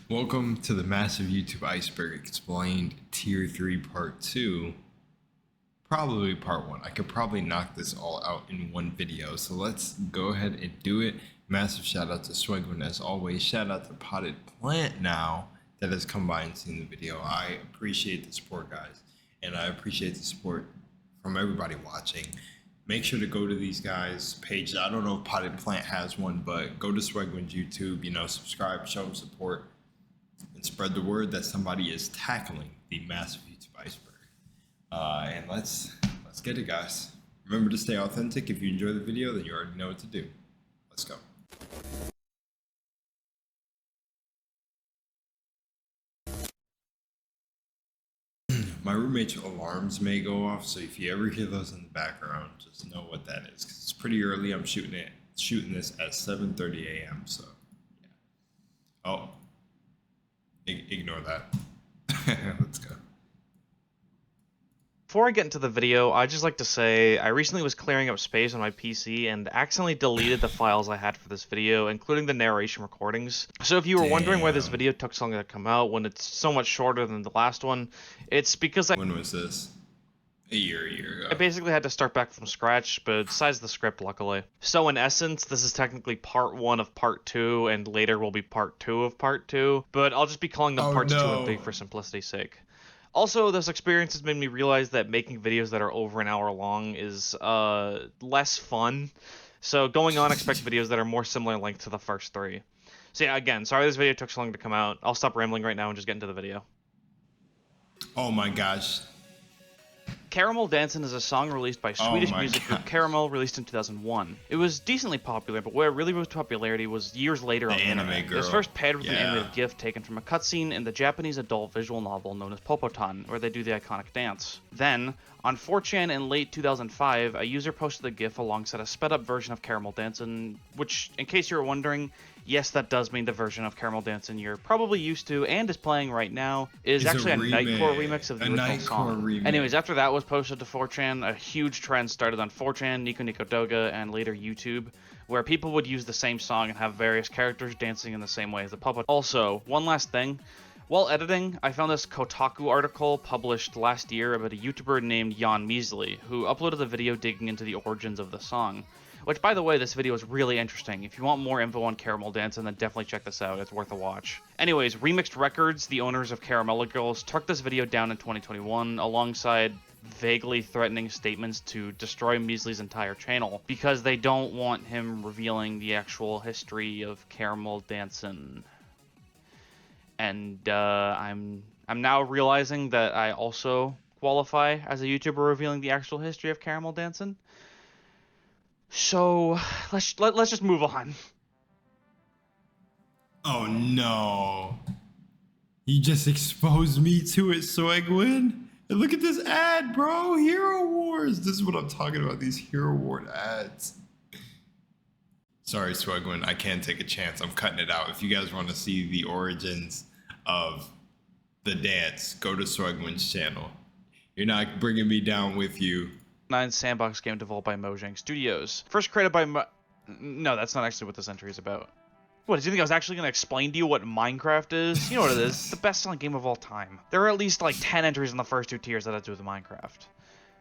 Welcome to the massive YouTube Iceberg Explained Tier 3 Part 2. Probably Part 1. I could probably knock this all out in one video. So let's go ahead and do it. Massive shout out to Swegwin as always. Shout out to Potted Plant now that has come by and seen the video. I appreciate the support, guys. And I appreciate the support from everybody watching. Make sure to go to these guys' pages. I don't know if Potted Plant has one, but go to Swegwin's YouTube, subscribe, show them support, and spread the word that somebody is tackling the massive YouTube iceberg. And let's get it, guys. Remember to stay authentic. If you enjoy the video, then you already know what to do. Let's go. My roommate's alarms may go off, so if you ever hear those in the background, just know what that is. 'Cause it's pretty early. I'm shooting this at 7:30 a.m. So, yeah. Oh, ignore that. Let's go. Before I get into the video, I'd just like to say I recently was clearing up space on my PC and accidentally deleted the files I had for this video, including the narration recordings. So if you were wondering why this video took so long to come out when it's so much shorter than the last one, it's because When was this? A year ago. I basically had to start back from scratch, but besides the script, luckily. So in essence, this is technically part 1 of part 2, and later will be part 2 of part 2, but I'll just be calling them parts 2 and 3 for simplicity's sake. Also, this experience has made me realize that making videos that are over an hour long is less fun. So going on, expect videos that are more similar in length to the first 3. So yeah, again, sorry this video took so long to come out. I'll stop rambling right now and just get into the video. Oh my gosh. Caramel Dancin' is a song released by Swedish music group Caramel, released in 2001. It was decently popular, but where it really rose to popularity was years later on the internet. It was first paired with an animated GIF taken from a cutscene in the Japanese adult visual novel known as Popotan, where they do the iconic dance. Then, on 4chan in late 2005, a user posted the GIF alongside a sped-up version of Caramel Dancin', which, in case you were wondering, yes, that does mean the version of Caramel Dancin' you're probably used to and is playing right now is actually a Nightcore remix of the original song. Anyways, after that was posted to 4chan, a huge trend started on 4chan, Nico Nico Doga, and later YouTube, where people would use the same song and have various characters dancing in the same way as the puppet. Also, one last thing. While editing, I found this Kotaku article published last year about a YouTuber named Jan Measley, who uploaded a video digging into the origins of the song. Which, by the way, this video is really interesting. If you want more info on Caramel Dancin', then definitely check this out. It's worth a watch. Anyways, Remixed Records, the owners of Caramella Girls, took this video down in 2021 alongside vaguely threatening statements to destroy Measley's entire channel because they don't want him revealing the actual history of Caramel Dancin'. And I'm now realizing that I also qualify as a YouTuber revealing the actual history of Caramel Dancin'. So let's just move on. Oh no! You just exposed me to it, Swegwin. And look at this ad, bro. Hero Wars. This is what I'm talking about. These Hero Wars ads. Sorry, Swegwin. I can't take a chance. I'm cutting it out. If you guys want to see the origins of the dance, go to Swegwin's channel. You're not bringing me down with you. Sandbox game developed by Mojang Studios. First created by No, that's not actually what this entry is about. What, do you think I was actually going to explain to you what Minecraft is? You know what it is. It's the best-selling game of all time. There are at least like 10 entries in the first 2 tiers that have to do with Minecraft.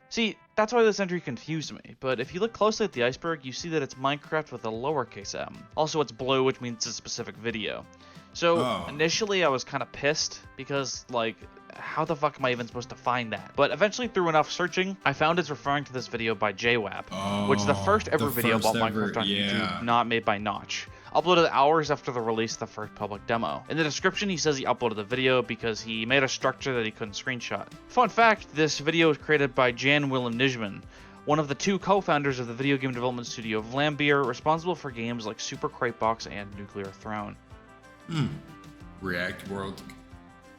See, that's why this entry confused me, but if you look closely at the iceberg, you see that it's Minecraft with a lowercase m. Also, it's blue, which means it's a specific video. So, initially I was kind of pissed, because, like, how the fuck am I even supposed to find that? But eventually, through enough searching, I found it's referring to this video by JWAP, which is the first ever video about Minecraft on YouTube, not made by Notch. Uploaded hours after the release of the first public demo. In the description, he says he uploaded the video because he made a structure that he couldn't screenshot. Fun fact, this video was created by Jan Willem Nijman, one of the 2 co-founders of the video game development studio Vlambeer, responsible for games like Super Crate Box and Nuclear Throne. React World.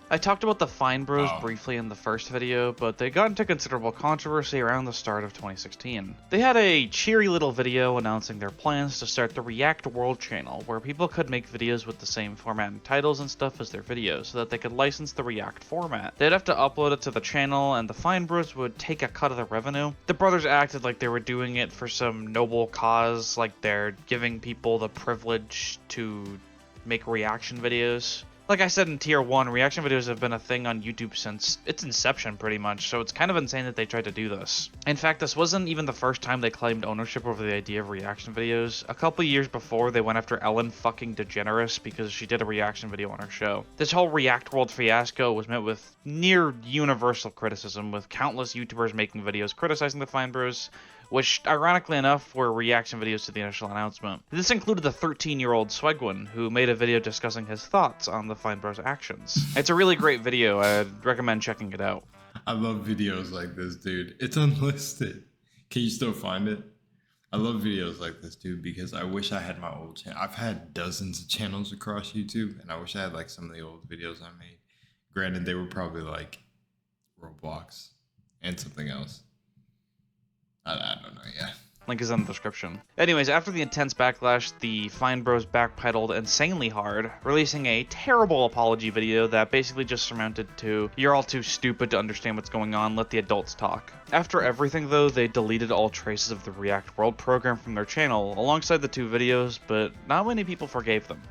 I talked about the Fine Bros briefly in the first video, but they got into considerable controversy around the start of 2016. They had a cheery little video announcing their plans to start the React World channel, where people could make videos with the same format and titles and stuff as their videos, so that they could license the React format. They'd have to upload it to the channel, and the Fine Bros would take a cut of the revenue. The brothers acted like they were doing it for some noble cause, like they're giving people the privilege to make reaction videos. Like I said in Tier 1, reaction videos have been a thing on YouTube since its inception pretty much, so it's kind of insane that they tried to do this. In fact, this wasn't even the first time they claimed ownership over the idea of reaction videos. A couple years before, they went after Ellen fucking DeGeneres because she did a reaction video on her show. This whole React World fiasco was met with near universal criticism, with countless YouTubers making videos criticizing the Fine Bros, which, ironically enough, were reaction videos to the initial announcement. This included the 13-year-old Swegwin, who made a video discussing his thoughts on the Fine Bros' actions. It's a really great video, I'd recommend checking it out. I love videos like this, dude. It's unlisted. Can you still find it? I love videos like this, dude, because I wish I had my old channel. I've had dozens of channels across YouTube, and I wish I had like some of the old videos I made. Granted, they were probably like Roblox and something else. I don't know, yeah. Link is in the description. Anyways, after the intense backlash, the Fine Bros backpedaled insanely hard, releasing a terrible apology video that basically just surmounted to, "You're all too stupid to understand what's going on, let the adults talk." After everything though, they deleted all traces of the React World program from their channel, alongside the 2 videos, but not many people forgave them.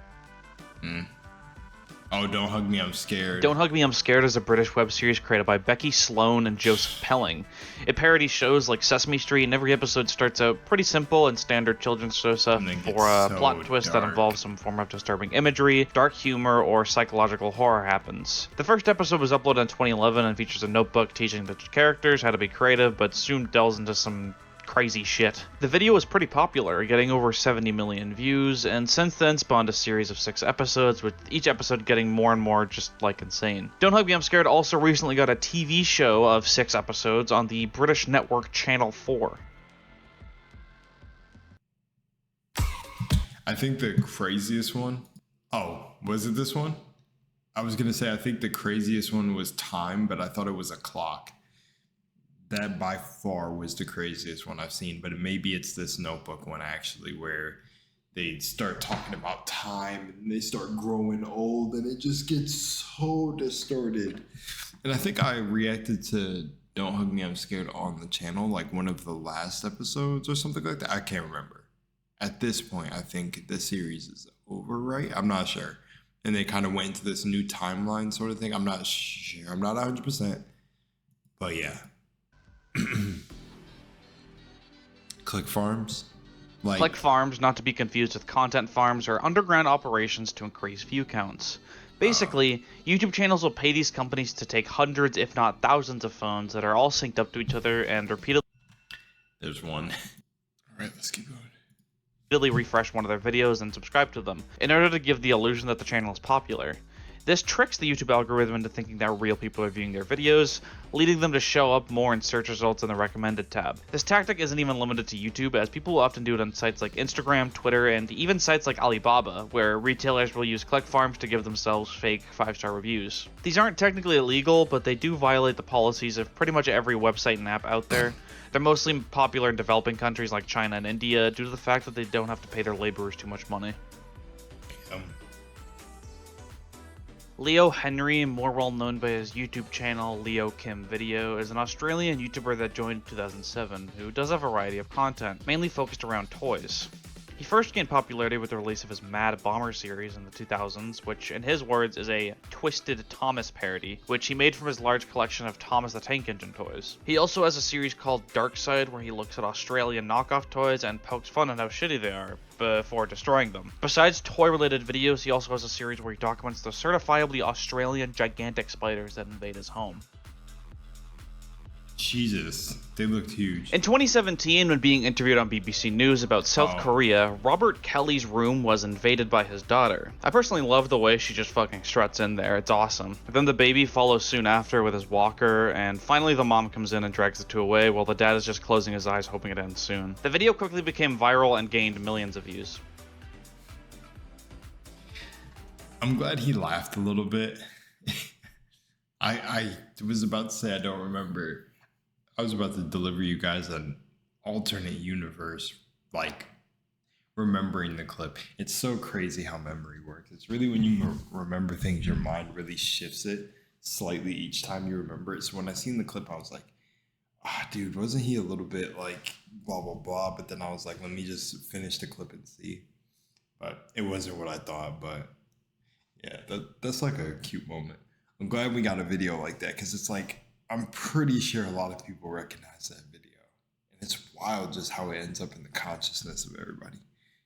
Oh, Don't Hug Me, I'm Scared. Don't Hug Me, I'm Scared is a British web series created by Becky Sloan and Joseph Pelling. It parodies shows like Sesame Street, and every episode starts out pretty simple and standard children's show stuff for a plot twist that involves some form of disturbing imagery, dark humor, or psychological horror happens. The first episode was uploaded in 2011 and features a notebook teaching the characters how to be creative, but soon delves into some crazy shit. The video was pretty popular, getting over 70 million views, and since then spawned a series of 6 episodes, with each episode getting more and more just like insane. Don't Hug Me, I'm Scared also recently got a TV show of 6 episodes on the British network Channel 4. I think the craziest one... Oh, was it this one? I was going to say I think the craziest one was time, but I thought it was a clock. That by far was the craziest one I've seen, but maybe it's this notebook one actually, where they start talking about time and they start growing old and it just gets so distorted. And I think I reacted to Don't Hug Me, I'm Scared on the channel, like one of the last episodes or something like that. I can't remember. At this point, I think the series is over, right? I'm not sure. And they kind of went into this new timeline sort of thing. I'm not sure. I'm not 100%. But yeah. Click farms? Click farms, not to be confused with content farms, are underground operations to increase view counts. Basically, YouTube channels will pay these companies to take hundreds, if not thousands, of phones that are all synced up to each other and repeatedly... There's one. Alright, let's keep going. Refresh one of their videos and subscribe to them, in order to give the illusion that the channel is popular. This tricks the YouTube algorithm into thinking that real people are viewing their videos, leading them to show up more in search results in the recommended tab. This tactic isn't even limited to YouTube, as people will often do it on sites like Instagram, Twitter, and even sites like Alibaba, where retailers will use click farms to give themselves fake 5-star reviews. These aren't technically illegal, but they do violate the policies of pretty much every website and app out there. They're mostly popular in developing countries like China and India due to the fact that they don't have to pay their laborers too much money. Leo Henry, more well known by his YouTube channel Leo Kim Video, is an Australian YouTuber that joined in 2007 who does a variety of content, mainly focused around toys. He first gained popularity with the release of his Mad Bomber series in the 2000s, which in his words is a Twisted Thomas parody, which he made from his large collection of Thomas the Tank Engine toys. He also has a series called Dark Side, where he looks at Australian knockoff toys and pokes fun at how shitty they are before destroying them. Besides toy-related videos, he also has a series where he documents the certifiably Australian gigantic spiders that invade his home. Jesus, they looked huge. In 2017, when being interviewed on BBC News about South Korea, Robert Kelly's room was invaded by his daughter. I personally love the way she just fucking struts in there, it's awesome. Then the baby follows soon after with his walker, and finally the mom comes in and drags the two away while the dad is just closing his eyes hoping it ends soon. The video quickly became viral and gained millions of views. I'm glad he laughed a little bit. I was about to say I don't remember. I was about to deliver you guys an alternate universe, like remembering the clip. It's so crazy how memory works. It's really when you remember things, your mind really shifts it slightly each time you remember it. So when I seen the clip, I was like, dude, wasn't he a little bit like blah, blah, blah? But then I was like, let me just finish the clip and see. But it wasn't what I thought. But Yeah, that's like a cute moment. I'm glad we got a video like that because it's like, I'm pretty sure a lot of people recognize that video. And it's wild just how it ends up in the consciousness of everybody.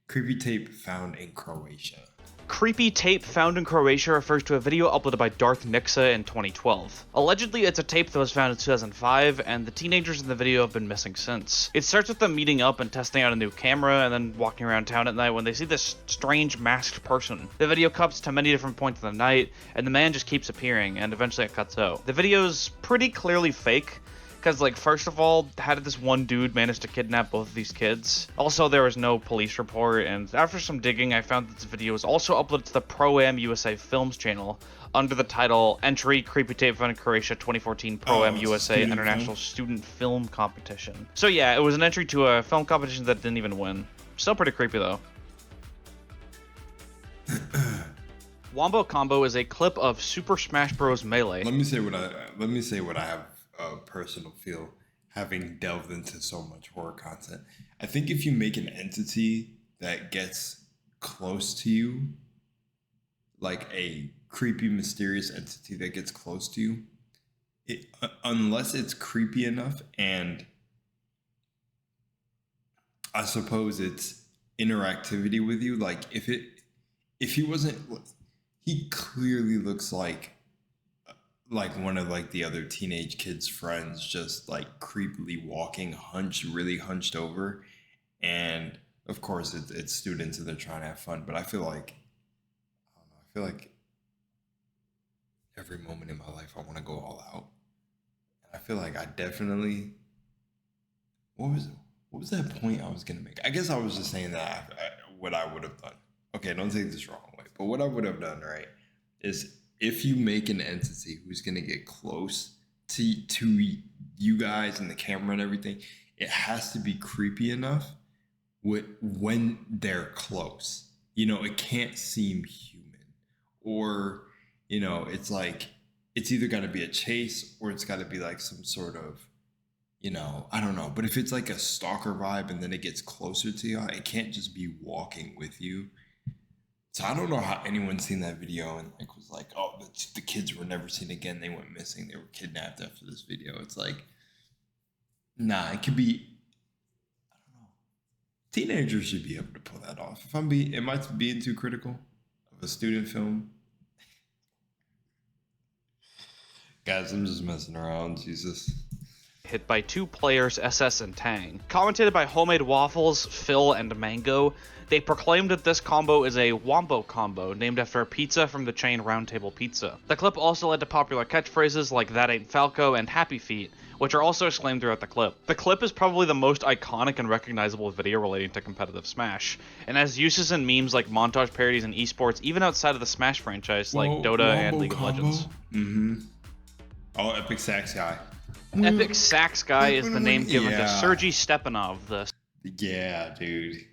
Creepy tape found in Croatia. Creepy tape found in Croatia refers to a video uploaded by Darth Nixa in 2012. Allegedly, it's a tape that was found in 2005, and the teenagers in the video have been missing since. It starts with them meeting up and testing out a new camera, and then walking around town at night when they see this strange masked person. The video cuts to many different points of the night, and the man just keeps appearing, and eventually it cuts out. The video's pretty clearly fake, because, like, first of all, how did this one dude manage to kidnap both of these kids? Also, there was no police report, and after some digging, I found that this video was also uploaded to the Pro-Am USA Films channel under the title Entry Creepy Tape Found in Croatia 2014 Pro-Am USA International Student Film Competition. So yeah, it was an entry to a film competition that didn't even win. Still pretty creepy, though. Wombo Combo is a clip of Super Smash Bros. Melee. Let me say what I have a personal feel having delved into so much horror content. I think if you make an entity that gets close to you, like a creepy, mysterious entity that gets close to you, unless it's creepy enough and I suppose it's interactivity with you, like if he wasn't, he clearly looks like one of like the other teenage kids' friends, just like creepily walking, really hunched over. And of course it's students and they're trying to have fun, but I feel like, I feel like every moment in my life I want to go all out. And I feel like I definitely, what was that point I was going to make? I guess I was just saying that what I would have done. Okay, don't take this wrong way, but what I would have done, right, is if you make an entity who's going to get close to you guys and the camera and everything, it has to be creepy enough when they're close. You know, it can't seem human. Or, you know, it's like, it's either got to be a chase or it's got to be like some sort of, you know, I don't know. But if it's like a stalker vibe and then it gets closer to you, it can't just be walking with you. So I don't know how anyone's seen that video and like was like, oh, the kids were never seen again. They went missing. They were kidnapped after this video. It's like, nah, it could be, I don't know. Teenagers should be able to pull that off. Am I being too critical of a student film? Guys, I'm just messing around. Jesus. Hit by two players, SS and Tang. Commentated by Homemade Waffles, Phil, and Mango, they proclaimed that this combo is a Wombo Combo, named after a pizza from the chain Roundtable Pizza. The clip also led to popular catchphrases like That Ain't Falco and Happy Feet, which are also exclaimed throughout the clip. The clip is probably the most iconic and recognizable video relating to competitive Smash, and has uses in memes like montage parodies and esports, even outside of the Smash franchise, like Dota and League of Legends. Mm-hmm. Oh, Epic Sax Guy. Epic Sax Guy is the name given to Sergei Stepanov. Yeah, dude.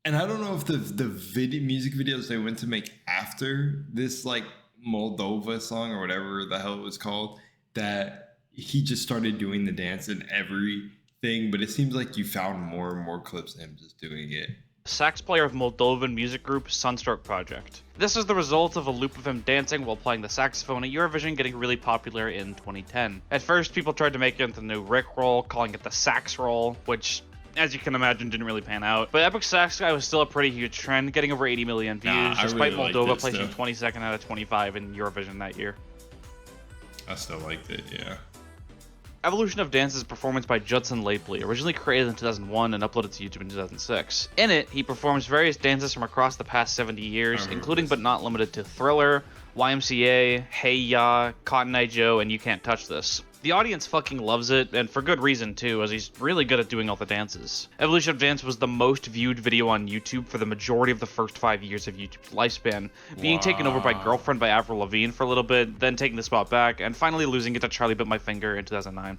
And I don't know if the music videos they went to make after this, like, Moldova song or whatever the hell it was called, that he just started doing the dance and everything, but it seems like you found more and more clips of him just doing it. Sax player of Moldovan music group Sunstroke Project. This is the result of a loop of him dancing while playing the saxophone at Eurovision getting really popular in 2010. At first, people tried to make it the new Rick roll, calling it the Sax roll, which, as you can imagine, didn't really pan out. But Epic Sax Guy was still a pretty huge trend, getting over 80 million views, despite really Moldova placing 22nd out of 25 in Eurovision that year. I still liked it, yeah. Evolution of Dance is a performance by Judson Lapley, originally created in 2001 and uploaded to YouTube in 2006. In it, he performs various dances from across the past 70 years, including but not limited to Thriller, YMCA, Hey Ya, Cotton Eye Joe, and You Can't Touch This. The audience fucking loves it, and for good reason too, as he's really good at doing all the dances. Evolution of Dance was the most viewed video on YouTube for the majority of the first 5 years of YouTube's lifespan, being taken over by Girlfriend by Avril Lavigne for a little bit, then taking the spot back, and finally losing it to Charlie Bit My Finger in 2009.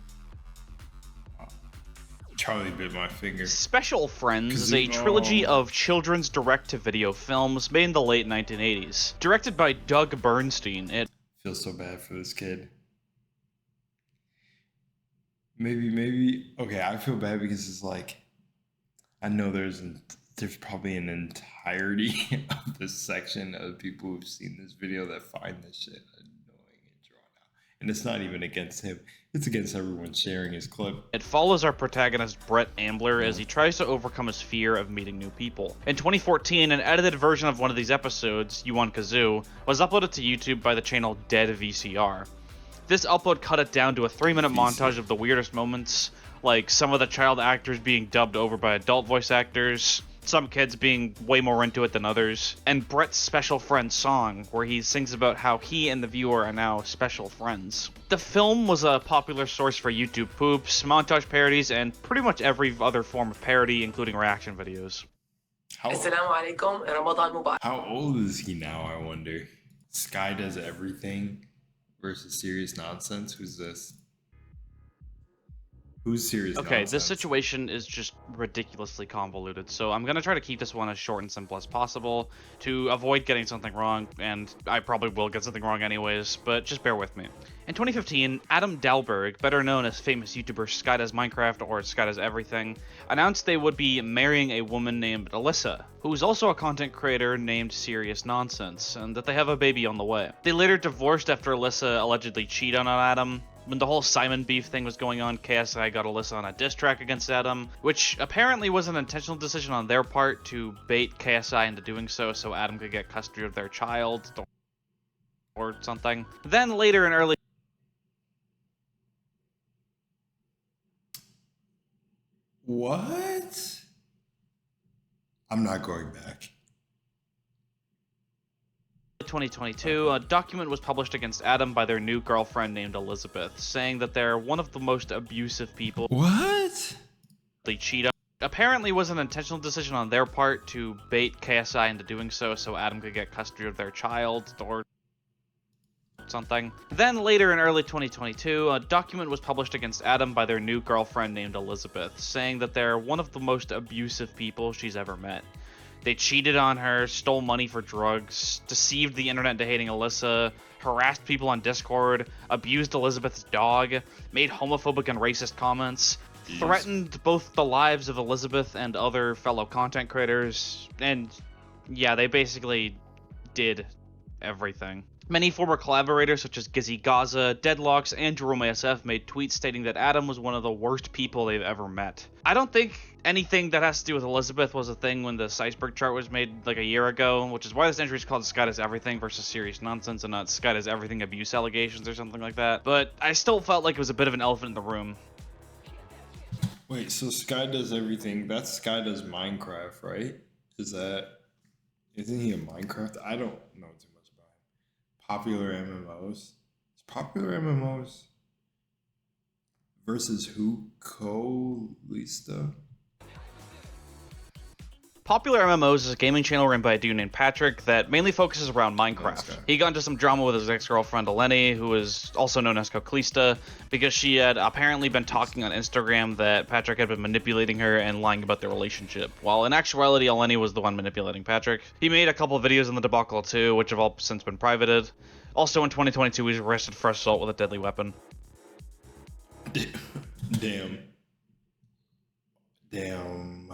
Charlie Bit My Finger. Special Friends is a trilogy of children's direct-to-video films made in the late 1980s. Directed by Doug Bernstein, it feels so bad for this kid. Maybe, okay, I feel bad because it's like, I know there's there's probably an entirety of this section of people who've seen this video that find this shit annoying and drawn out. And it's not even against him. It's against everyone sharing his clip. It follows our protagonist Brett Ambler as he tries to overcome his fear of meeting new people. In 2014, an edited version of one of these episodes, You Want Kazoo, was uploaded to YouTube by the channel Dead VCR. This upload cut it down to a 3-minute montage of the weirdest moments, like some of the child actors being dubbed over by adult voice actors, some kids being way more into it than others, and Brett's special friend song, where he sings about how he and the viewer are now special friends. The film was a popular source for YouTube poops, montage parodies, and pretty much every other form of parody, including reaction videos. How old is he now, I wonder? Sky Does Everything versus Serious Nonsense? Who's this? Who's serious? Okay, nonsense? This situation is just ridiculously convoluted, so I'm going to try to keep this one as short and simple as possible to avoid getting something wrong, and I probably will get something wrong anyways, but just bear with me. In 2015, Adam Dalberg, better known as famous YouTuber Sky Does Minecraft or Sky Does Everything, announced they would be marrying a woman named Alyssa, who is also a content creator named Serious Nonsense, and that they have a baby on the way. They later divorced after Alyssa allegedly cheated on Adam. When the whole Simon beef thing was going on, KSI got Alyssa on a diss track against Adam, which apparently was an intentional decision on their part to bait KSI into doing so Adam could get custody of their child or something. Then later in early... What? I'm not going back. 2022, a document was published against Adam by their new girlfriend named Elizabeth, saying that they're one of the most abusive people. What? They cheat on. Apparently was an intentional decision on their part to bait KSI into doing so Adam could get custody of their child or something. Then later in early 2022, a document was published against Adam by their new girlfriend named Elizabeth, saying that they're one of the most abusive people she's ever met. They cheated on her, stole money for drugs, deceived the internet into hating Alyssa, harassed people on Discord, abused Elizabeth's dog, made homophobic and racist comments, threatened both the lives of Elizabeth and other fellow content creators, and yeah, they basically did everything. Many former collaborators such as Gizzy Gaza, Deadlocks, and Jerome ASF made tweets stating that Adam was one of the worst people they've ever met. I don't think anything that has to do with Elizabeth was a thing when the Iceberg chart was made like a year ago, which is why this entry is called Sky Does Everything versus Serious Nonsense and not Sky Does Everything abuse allegations or something like that. But I still felt like it was a bit of an elephant in the room. Wait, so Sky Does Everything, that's Sky Does Minecraft, right? Isn't he a Minecraft? I don't know too much about him. Popular MMOs? It's popular MMOs versus who? HLista? Popular MMOs is a gaming channel run by a dude named Patrick that mainly focuses around Minecraft. He got into some drama with his ex-girlfriend Eleni, who is also known as HLista, because she had apparently been talking on Instagram that Patrick had been manipulating her and lying about their relationship, while in actuality Eleni was the one manipulating Patrick. He made a couple of videos on the debacle too, which have all since been privated. Also in 2022 he was arrested for assault with a deadly weapon. Damn. Damn.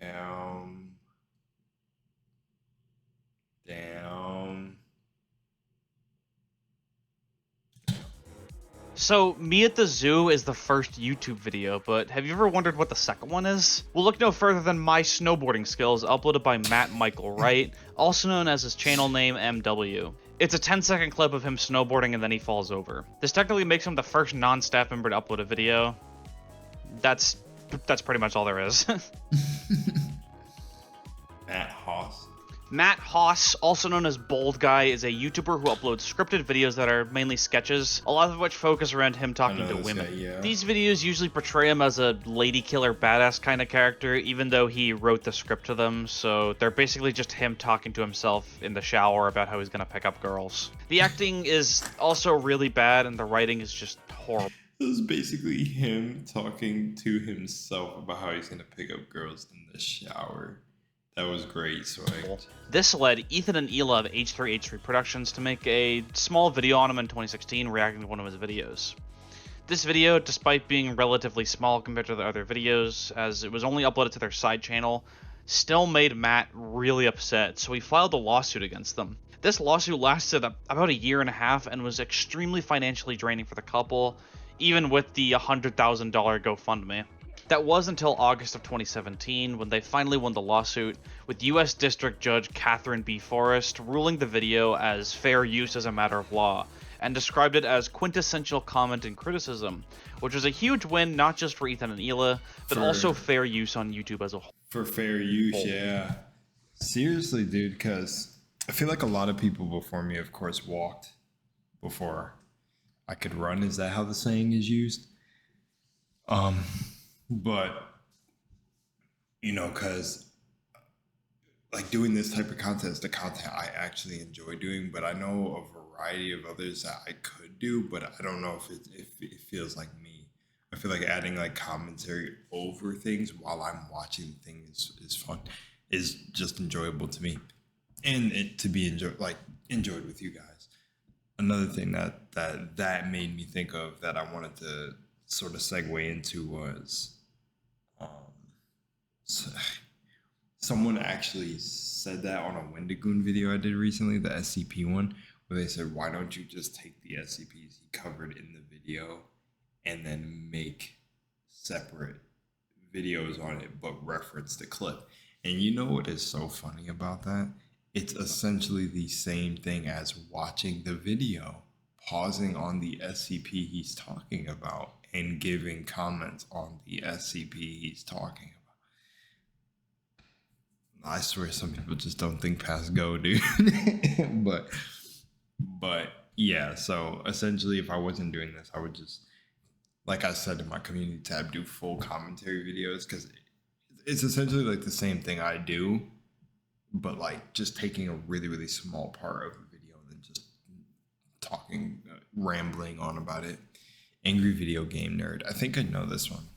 Damn. Damn. So, Me at the Zoo is the first YouTube video, but have you ever wondered what the second one is? We'll look no further than My Snowboarding Skills, uploaded by Matt Michael Wright, also known as his channel name MW. It's a 10-second clip of him snowboarding and then he falls over. This technically makes him the first non-staff member to upload a video. That's pretty much all there is. Matt Haas, also known as Bold Guy, is a YouTuber who uploads scripted videos that are mainly sketches, a lot of which focus around him talking to women. Guy, yeah. These videos usually portray him as a lady killer badass kind of character, even though he wrote the script to them, so they're basically just him talking to himself in the shower about how he's gonna pick up girls. The acting is also really bad, and the writing is just horrible. It was basically him talking to himself about how he's gonna pick up girls in the shower. That was great, Swag. This led Ethan and Ela of H3H3 Productions to make a small video on him in 2016 reacting to one of his videos. This video, despite being relatively small compared to the other videos, as it was only uploaded to their side channel, still made Matt really upset, so he filed a lawsuit against them. This lawsuit lasted about a year and a half and was extremely financially draining for the couple, even with the $100,000 GoFundMe. That was until August of 2017, when they finally won the lawsuit, with U.S. District Judge Catherine B. Forrest ruling the video as fair use as a matter of law, and described it as quintessential comment and criticism, which was a huge win not just for Ethan and Hila, but also fair use on YouTube as a whole. For fair use, yeah. Seriously, dude, because I feel like a lot of people before me, of course, walked before I could run. Is that how the saying is used? But, you know, because like doing this type of content is the content I actually enjoy doing, but I know a variety of others that I could do, but I don't know if it feels like me. I feel like adding like commentary over things while I'm watching things is fun, is just enjoyable to me, and it to be enjoyed with you guys. Another thing that made me think of that I wanted to sort of segue into was someone actually said that on a Wendigoon video I did recently, the SCP one, where they said, why don't you just take the SCPs he covered in the video and then make separate videos on it but reference the clip? And you know what is so funny about that? It's essentially the same thing as watching the video, pausing on the SCP he's talking about and giving comments on the SCP he's talking about. I swear some people just don't think past go, dude. but yeah, so essentially if I wasn't doing this, I would just, like I said in my community tab, do full commentary videos, because it's essentially like the same thing I do, but like just taking a really, really small part of the video and then just talking, rambling on about it. Angry Video Game Nerd. I think I know this one.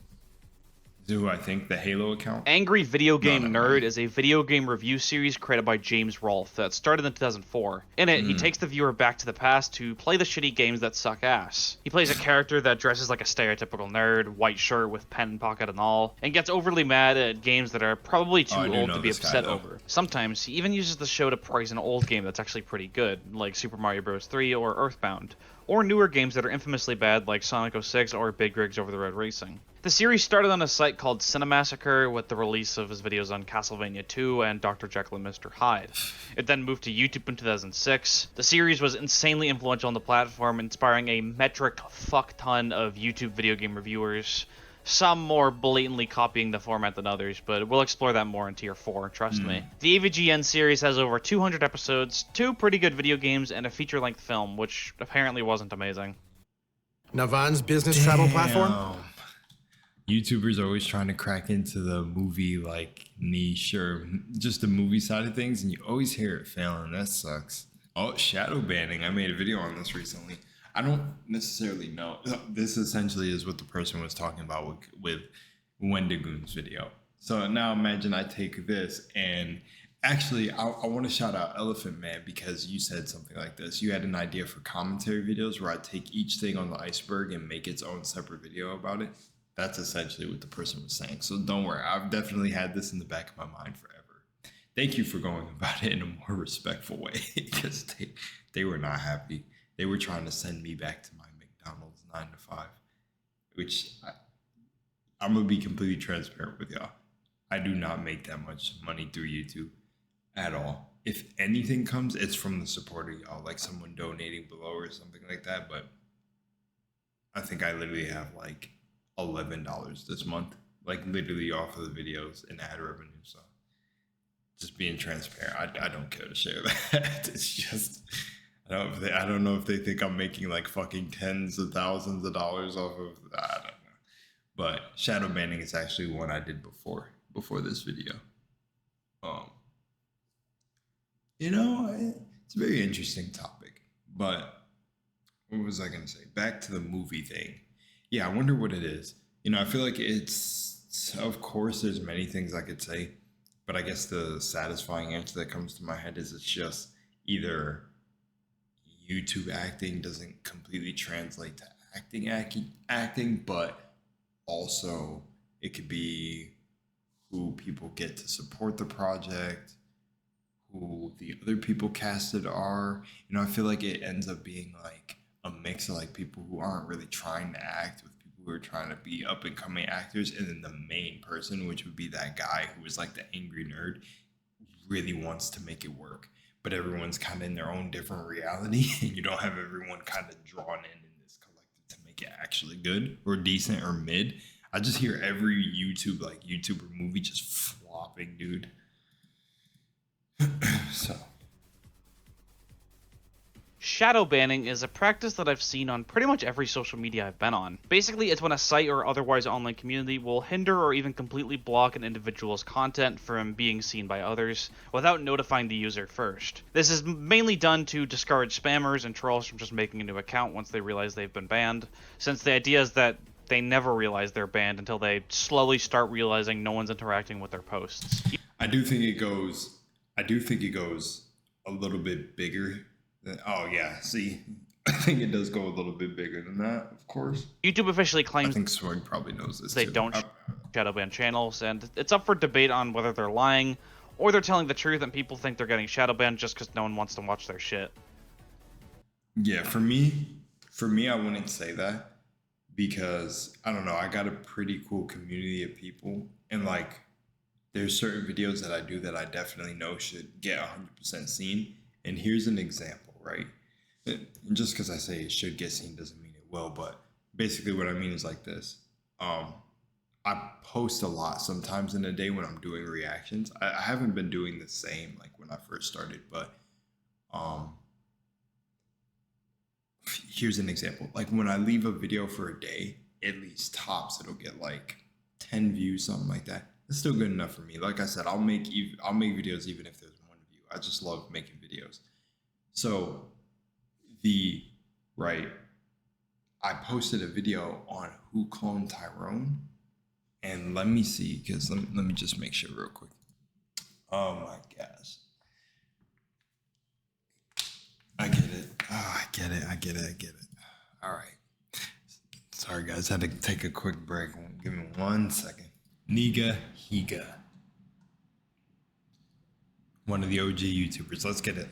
Do I think the Halo account? Angry Video Game Nerd is a video game review series created by James Rolfe that started in 2004. In it, he takes the viewer back to the past to play the shitty games that suck ass. He plays a character that dresses like a stereotypical nerd, white shirt with pen and pocket and all, and gets overly mad at games that are probably too old to be upset over. Sometimes, he even uses the show to praise an old game that's actually pretty good, like Super Mario Bros. 3 or Earthbound, or newer games that are infamously bad like Sonic 06 or Big Rigs Over the Road Racing. The series started on a site called Cinemassacre with the release of his videos on Castlevania 2 and Dr. Jekyll and Mr. Hyde. It then moved to YouTube in 2006. The series was insanely influential on the platform, inspiring a metric fuck ton of YouTube video game reviewers, some more blatantly copying the format than others, but we'll explore that more in Tier 4, trust me. The AVGN series has over 200 episodes, 2 pretty good video games, and a feature-length film, which apparently wasn't amazing. Navan's business travel platform? YouTubers are always trying to crack into the movie like niche or just the movie side of things, and you always hear it failing. That sucks. Oh, shadow banning. I made a video on this recently. I don't necessarily know. This essentially is what the person was talking about with Wendigoon's video. So now imagine I take this, and actually I want to shout out Elephant Man, because you said something like this. You had an idea for commentary videos where I take each thing on the iceberg and make its own separate video about it. That's essentially what the person was saying. So don't worry, I've definitely had this in the back of my mind forever. Thank you for going about it in a more respectful way, because they were not happy. They were trying to send me back to my McDonald's 9 to 5, which I'm going to be completely transparent with y'all. I do not make that much money through YouTube at all. If anything comes, it's from the support of y'all, like someone donating below or something like that. But I think I literally have like $11 this month, like literally off of the videos and ad revenue. So just being transparent, I don't care to share that. It's just, I don't know if they think I'm making like fucking tens of thousands of dollars off of, I don't know. But shadow banning is actually one I did before this video. You know, it's a very interesting topic, but what was I gonna say? Back to the movie thing. Yeah, I wonder what it is. You know, I feel like it's, of course, there's many things I could say, but I guess the satisfying answer that comes to my head is it's just either YouTube acting doesn't completely translate to acting, but also it could be who people get to support the project, who the other people casted are. I feel like it ends up being like a mix of like people who aren't really trying to act with people who are trying to be up and coming actors, and then the main person, which would be that guy who is like the angry nerd, really wants to make it work, but everyone's kind of in their own different reality, and you don't have everyone kind of drawn in this collective to make it actually good or decent or mid. I just hear every YouTuber movie just flopping, dude. So shadow banning is a practice that I've seen on pretty much every social media I've been on. Basically, it's when a site or otherwise online community will hinder or even completely block an individual's content from being seen by others without notifying the user first. This is mainly done to discourage spammers and trolls from just making a new account once they realize they've been banned, since the idea is that they never realize they're banned until they slowly start realizing no one's interacting with their posts. I do think it goes a little bit bigger. Oh yeah, see, I think it does go a little bit bigger than that, of course. YouTube officially claims, I think Swag probably knows this they too. don't shadow ban channels, and it's up for debate on whether they're lying or they're telling the truth and people think they're getting shadow banned just because no one wants to watch their shit. Yeah, for me, I wouldn't say that, because I don't know, I got a pretty cool community of people, and like there's certain videos that I do that I definitely know should get 100% seen. And here's an example, right? And just because I say it should get seen doesn't mean it will, but basically what I mean is like this. I post a lot sometimes in a day when I'm doing reactions. I haven't been doing the same like when I first started, but here's an example. Like when I leave a video for a day, at least tops, it'll get like 10 views, something like that. It's still good enough for me. Like I said, I'll make videos even if there's one view. I just love making videos. So I posted a video on who cloned Tyrone, and let me see, because let me just make sure real quick. Oh my gosh. I get it. Oh, I get it. All right. Sorry guys, I had to take a quick break. Give me 1 second. Hega. One of the OG YouTubers. Let's get it.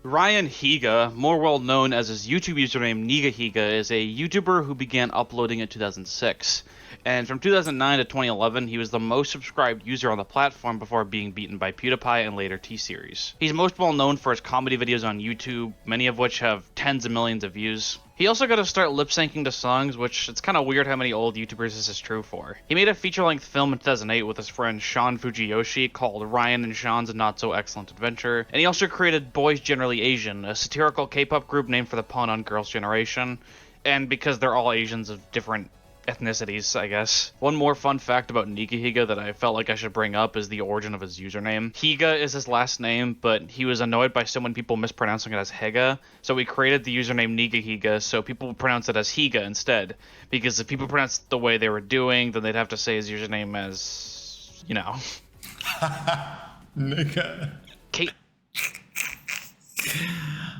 Ryan Hega, more well known as his YouTube username Hega, is a YouTuber who began uploading in 2006. And from 2009 to 2011, he was the most subscribed user on the platform before being beaten by PewDiePie and later T-Series. He's most well known for his comedy videos on YouTube, many of which have tens of millions of views. He also got to start lip-syncing to songs, which it's kind of weird how many old YouTubers this is true for. He made a feature-length film in 2008 with his friend Sean Fujiyoshi called Ryan and Sean's Not-So-Excellent Adventure, and he also created Boys Generally Asian, a satirical K-pop group named for the pun on Girls' Generation, and because they're all Asians of different ethnicities, I guess. One more fun fact about Hega that I felt like I should bring up is the origin of his username. Hega is his last name, but he was annoyed by so many people mispronouncing it as Hega, so he created the username Hega so people would pronounce it as Hega instead. Because if people pronounced it the way they were doing, then they'd have to say his username as, you know. Nigga. Kate.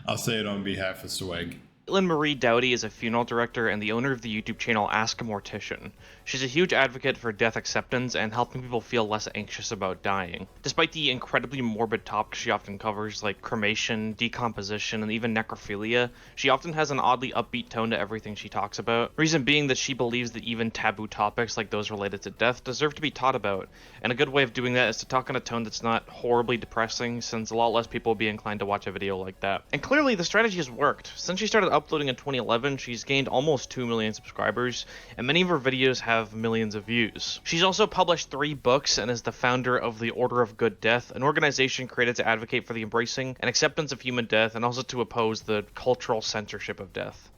I'll say it on behalf of Swag. Caitlin Marie Dowdy is a funeral director and the owner of the YouTube channel Askam Mortician. She's a huge advocate for death acceptance and helping people feel less anxious about dying. Despite the incredibly morbid topics she often covers, like cremation, decomposition, and even necrophilia, she often has an oddly upbeat tone to everything she talks about. Reason being that she believes that even taboo topics like those related to death deserve to be taught about, and a good way of doing that is to talk in a tone that's not horribly depressing, since a lot less people will be inclined to watch a video like that. And clearly the strategy has worked. Since she started uploading in 2011, she's gained almost 2 million subscribers, and many of her videos have millions of views. She's also published 3 books and is the founder of the Order of Good Death, an organization created to advocate for the embracing and acceptance of human death, and also to oppose the cultural censorship of death.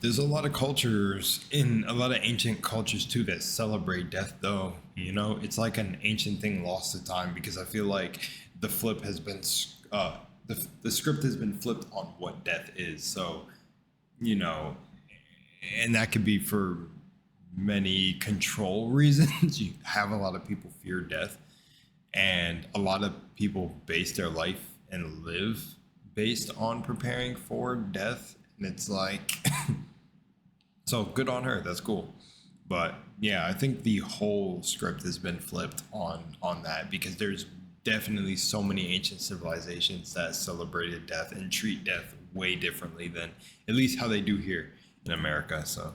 There's a lot of cultures, in a lot of ancient cultures too, that celebrate death though. You know, it's like an ancient thing lost to time, because I feel like the flip has been, the script has been flipped on what death is. So, you know, and that could be for many control reasons. You have a lot of people fear death, and a lot of people base their life and live based on preparing for death And it's like, so good on her. That's cool. But yeah, I think the whole script has been flipped on that, because there's definitely so many ancient civilizations that celebrated death and treat death way differently than at least how they do here in America. So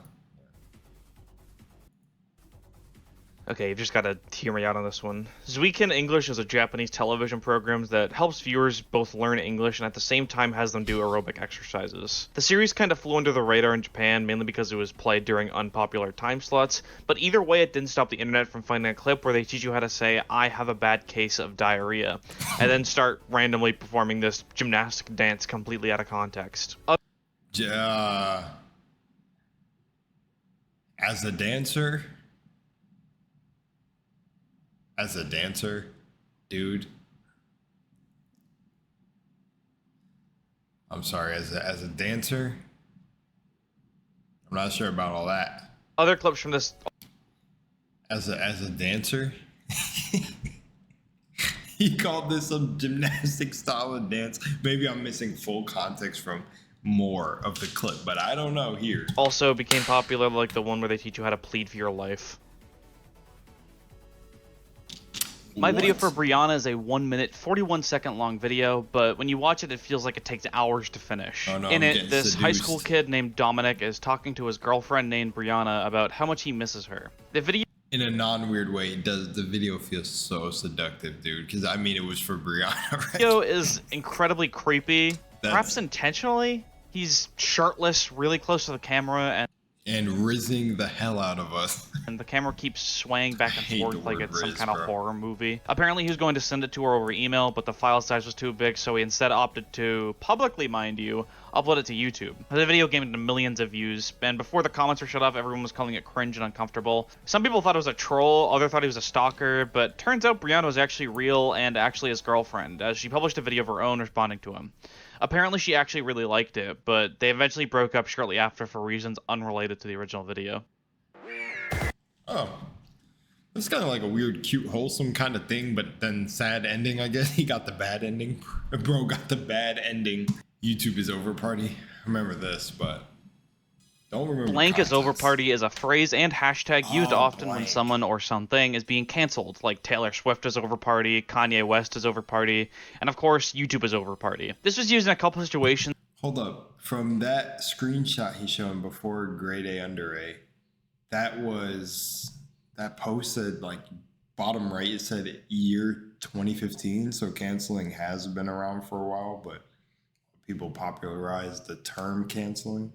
okay, you've just got to hear me out on this one. Zin English is a Japanese television program that helps viewers both learn English and at the same time has them do aerobic exercises. The series kind of flew under the radar in Japan, mainly because it was played during unpopular time slots, but either way it didn't stop the internet from finding a clip where they teach you how to say, "I have a bad case of diarrhea," and then start randomly performing this gymnastic dance completely out of context. As a dancer, dude. I'm sorry, as a dancer, I'm not sure about all that. Other clips from this. As a dancer, he called this a gymnastic style of dance. Maybe I'm missing full context from more of the clip, but I don't know here. Also became popular, like the one where they teach you how to plead for your life. My video for Brianna is a 1 minute, 41 second long video, but when you watch it, it feels like it takes hours to finish. Oh, no, in I'm it, this seduced. high school kid named Dominic is talking to his girlfriend named Brianna about how much he misses her. The video, in a non-weird way, the video feels so seductive, dude, because I mean it was for Brianna, right? Video is incredibly creepy, perhaps intentionally. He's shirtless, really close to the camera, and rizzing the hell out of us. And the camera keeps swaying back and forth like it's some kind of horror movie. Apparently he was going to send it to her over email, but the file size was too big, so he instead opted to, publicly mind you, upload it to YouTube. The video gained millions of views, and before the comments were shut off, everyone was calling it cringe and uncomfortable. Some people thought it was a troll, others thought he was a stalker, but turns out Brianna was actually real and actually his girlfriend, as she published a video of her own responding to him. Apparently she actually really liked it, but they eventually broke up shortly after for reasons unrelated to the original video. Oh. It's kind of like a weird, cute, wholesome kind of thing, but then sad ending, I guess. He got the bad ending. Bro got the bad ending. YouTube is over party. Remember this, but don't remember. Blank is over party is a phrase and hashtag used often when someone or something is being canceled, like Taylor Swift is over party, Kanye West is over party, and of course YouTube is over party. This was used in a couple of situations. Hold up. From that screenshot he showed before grade A under A, that post said, like, bottom right, it said year 2015, so canceling has been around for a while, but people popularized the term canceling.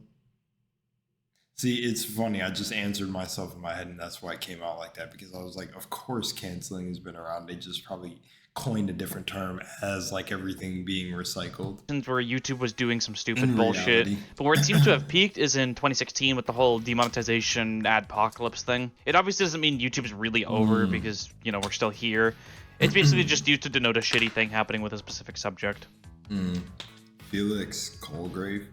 See, it's funny. I just answered myself in my head, and that's why it came out like that, because I was like, of course canceling has been around. They just probably coined a different term as, like, everything being recycled. Where YouTube was doing some stupid bullshit. But where it seems to have peaked is in 2016 with the whole demonetization adpocalypse thing. It obviously doesn't mean YouTube's really over because, you know, we're still here. It's basically just used to denote a shitty thing happening with a specific subject. Felix Krave.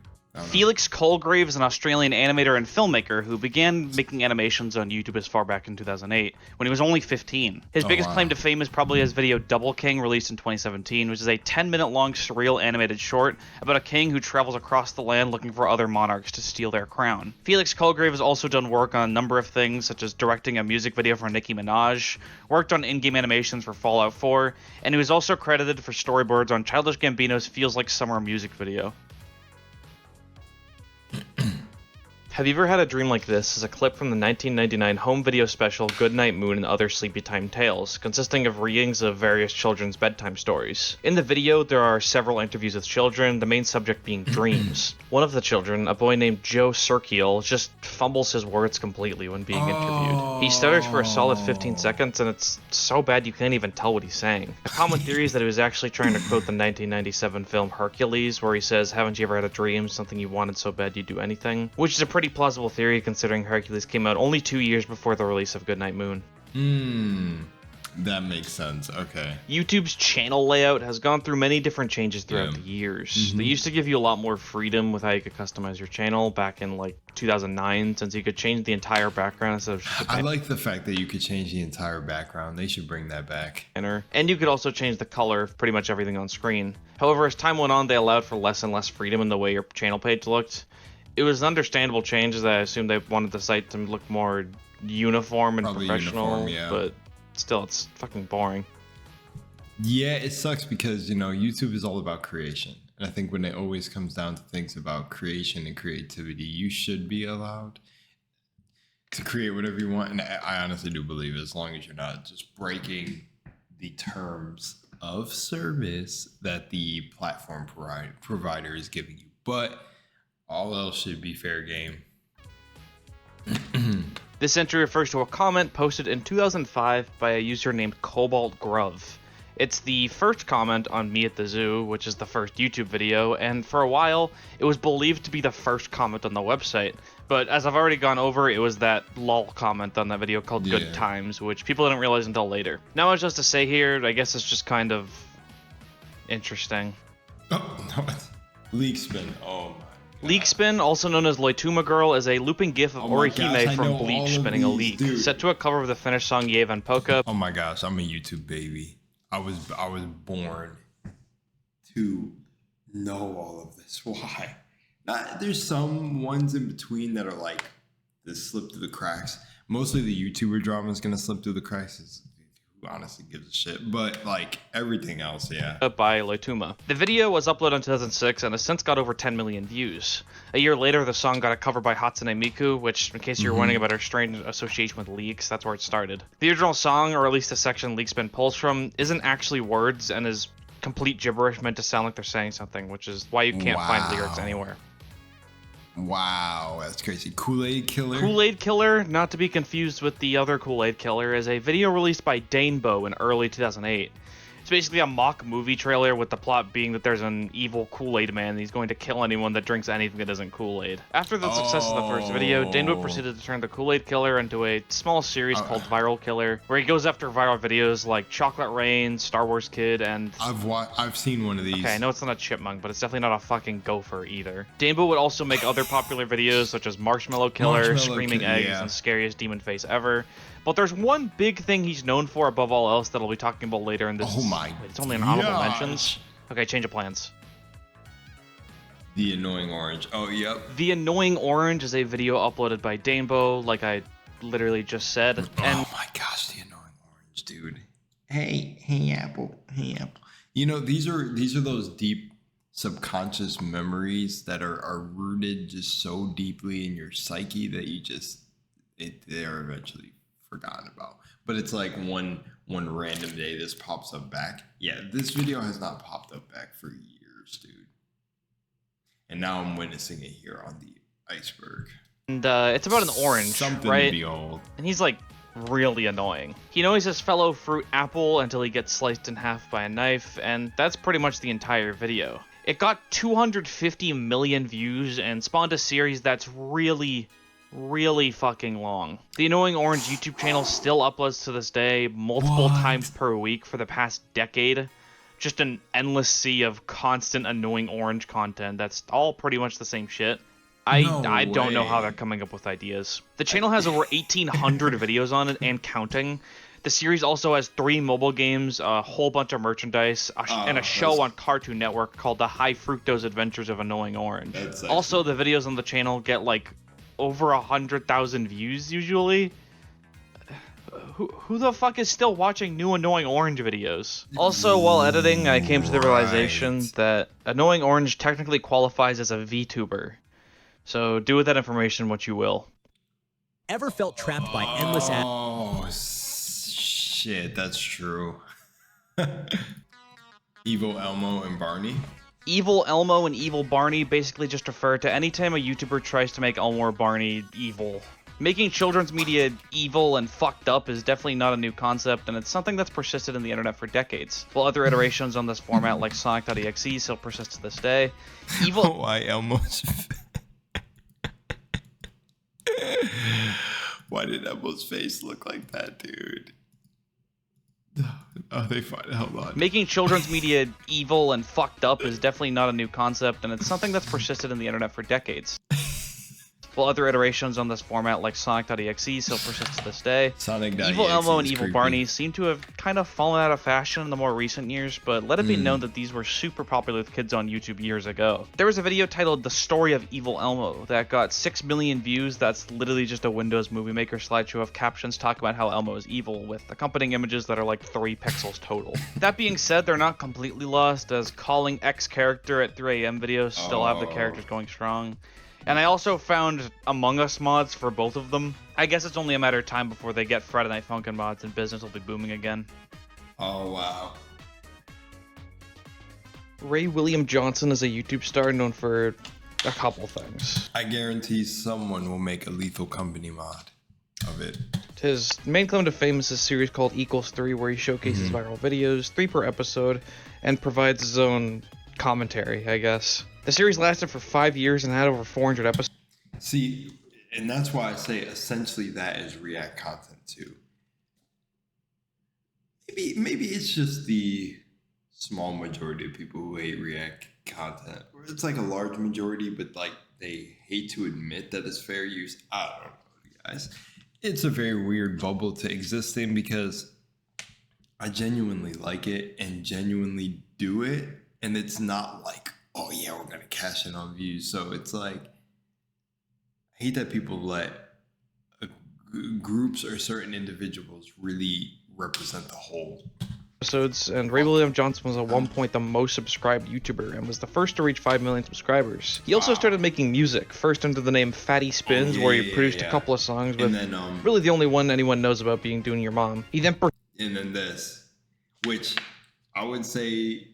Felix Krave is an Australian animator and filmmaker who began making animations on YouTube as far back in 2008, when he was only 15. His biggest claim to fame is probably his video Double King, released in 2017, which is a 10-minute-long surreal animated short about a king who travels across the land looking for other monarchs to steal their crown. Felix Krave has also done work on a number of things, such as directing a music video for Nicki Minaj, worked on in-game animations for Fallout 4, and he was also credited for storyboards on Childish Gambino's Feels Like Summer music video. Have you ever had a dream like this? Is a clip from the 1999 home video special Goodnight Moon and Other Sleepytime Tales, consisting of readings of various children's bedtime stories. In the video, there are several interviews with children, the main subject being dreams. One of the children, a boy named Joe Serkiel, just fumbles his words completely when being interviewed. He stutters for a solid 15 seconds, and it's so bad you can't even tell what he's saying. A common theory is that he was actually trying to quote the 1997 film Hercules, where he says, "Haven't you ever had a dream, something you wanted so bad you'd do anything?" Which is a pretty plausible theory considering Hercules came out only 2 years before the release of Goodnight Moon. That makes sense. Okay. YouTube's channel layout has gone through many different changes throughout the years. They used to give you a lot more freedom with how you could customize your channel back in like 2009, since you could change the entire background instead of just I like the fact that you could change the entire background. They should bring that back. And you could also change the color of pretty much everything on screen. However, as time went on, they allowed for less and less freedom in the way your channel page looked. It was an understandable change, as I assume they wanted the site to look more uniform and professional, but still, it's fucking boring. Yeah, it sucks because, you know, YouTube is all about creation. And I think when it always comes down to things about creation and creativity, you should be allowed to create whatever you want. And I honestly do believe as long as you're not just breaking the terms of service that the platform provider is giving you. But all else should be fair game. This entry refers to a comment posted in 2005 by a user named Cobalt Gro. It's the first comment on Me at the Zoo, which is the first YouTube video, and for a while, it was believed to be the first comment on the website. But as I've already gone over, it was that lol comment on that video called Good Times, which people didn't realize until later. Not much else to say here, I guess it's just kind of interesting. Oh, no, Leak Spin, oh my. Leak Spin, also known as Loituma Girl, is a looping gif of Orihime from Bleach spinning a leak, set to a cover of the Finnish song Ye Van Poka. Oh my gosh, I'm a YouTube baby. I was born to know all of this. Why? There's some ones in between that are like this slip through the cracks. Mostly the YouTuber drama is gonna slip through the cracks. Who honestly gives a shit? But like everything else, yeah. By Loituma. The video was uploaded in 2006 and has since got over 10 million views. A year later, the song got a cover by Hatsune Miku, which, in case you're wondering about her strange association with leaks, that's where it started. The original song, or at least the section Leak Spin pulls from, isn't actually words and is complete gibberish meant to sound like they're saying something, which is why you can't find lyrics anywhere. Wow, that's crazy. KoolAid Killer? KoolAid Killer, not to be confused with the other KoolAid Killer, is a video released by Danebo in early 2008. It's basically a mock movie trailer with the plot being that there's an evil Kool-Aid man and he's going to kill anyone that drinks anything that isn't Kool-Aid. After the success of the first video, Danebo proceeded to turn the KoolAid Killer into a small series called Viral Killer, where he goes after viral videos like Chocolate Rain, Star Wars Kid, and... I've seen one of these. Okay, I know it's not a chipmunk, but it's definitely not a fucking gopher either. Danebo would also make other popular videos such as Marshmallow Killer, Screaming Eggs, and Scariest Demon Face Ever. But there's one big thing he's known for above all else that I'll be talking about later in this. Oh my! Wait, it's only an honorable mentions. Okay, change of plans. The Annoying Orange. Oh, yep. The Annoying Orange is a video uploaded by Danebo, like I literally just said. And oh my gosh, The Annoying Orange, dude. Hey, Apple. Hey, Apple. You know, these are those deep subconscious memories that are rooted just so deeply in your psyche that you just they are eventually forgotten about. But it's like one random day this pops up back. Yeah, this video has not popped up back for years, dude. And now I'm witnessing it here on the iceberg. And it's about an orange, something right? To be old. And he's like really annoying. He annoys his fellow fruit apple until he gets sliced in half by a knife, and that's pretty much the entire video. It got 250 million views and spawned a series that's really fucking long. The Annoying Orange YouTube channel still uploads to this day multiple times per week for the past decade. Just an endless sea of constant Annoying Orange content that's all pretty much the same shit. I don't know how they're coming up with ideas. The channel has over 1,800 videos on it and counting. The series also has 3 mobile games, a whole bunch of merchandise, and a show on Cartoon Network called The High Fructose Adventures of Annoying Orange. Also, the videos on the channel get like over 100,000 views usually. Who the fuck is still watching new Annoying Orange videos? Also, while editing, I came to the realization that Annoying Orange technically qualifies as a VTuber. So do with that information what you will. Ever felt trapped by endless ads? Oh shit, that's true. Evil Elmo and Barney. Evil Elmo and Evil Barney basically just refer to any time a YouTuber tries to make Elmo or Barney evil. Making children's media evil and fucked up is definitely not a new concept, and it's something that's persisted in the internet for decades. While other iterations on this format like Sonic.exe still persist to this day, evil... Why Elmo's... Why did Elmo's face look like that, dude? Oh, they find hold on. Making children's media evil and fucked up is definitely not a new concept, and it's something that's persisted in the internet for decades. While other iterations on this format, like Sonic.exe, still persist to this day. Evil Elmo and Evil Barney seem to have kind of fallen out of fashion in the more recent years, but let it be known that these were super popular with kids on YouTube years ago. There was a video titled The Story of Evil Elmo that got 6 million views. That's literally just a Windows Movie Maker slideshow of captions talking about how Elmo is evil, with accompanying images that are like 3 pixels total. That being said, they're not completely lost, as calling X character at 3 AM videos still have the characters going strong. And I also found Among Us mods for both of them. I guess it's only a matter of time before they get Friday Night Funkin' mods and business will be booming again. Oh, wow. Ray William Johnson is a YouTube star known for a couple things. I guarantee someone will make a Lethal Company mod of it. His main claim to fame is a series called =3, where he showcases viral videos, 3 per episode, and provides his own commentary, I guess. The series lasted for 5 years and had over 400 episodes. See, and that's why I say essentially that is React content too. Maybe it's just the small majority of people who hate React content. Or it's like a large majority, but like they hate to admit that it's fair use. I don't know, guys. It's a very weird bubble to exist in because I genuinely like it and genuinely do it. And it's not like, oh yeah, we're gonna cash in on views. So it's like, I hate that people let groups or certain individuals really represent the whole. Episodes, and Ray William Johnson was at one point the most subscribed YouTuber and was the first to reach 5 million subscribers. He also started making music, first under the name Fatty Spins, where he produced a couple of songs with really the only one anyone knows about being Doing Your Mom. He then and then this, which I would say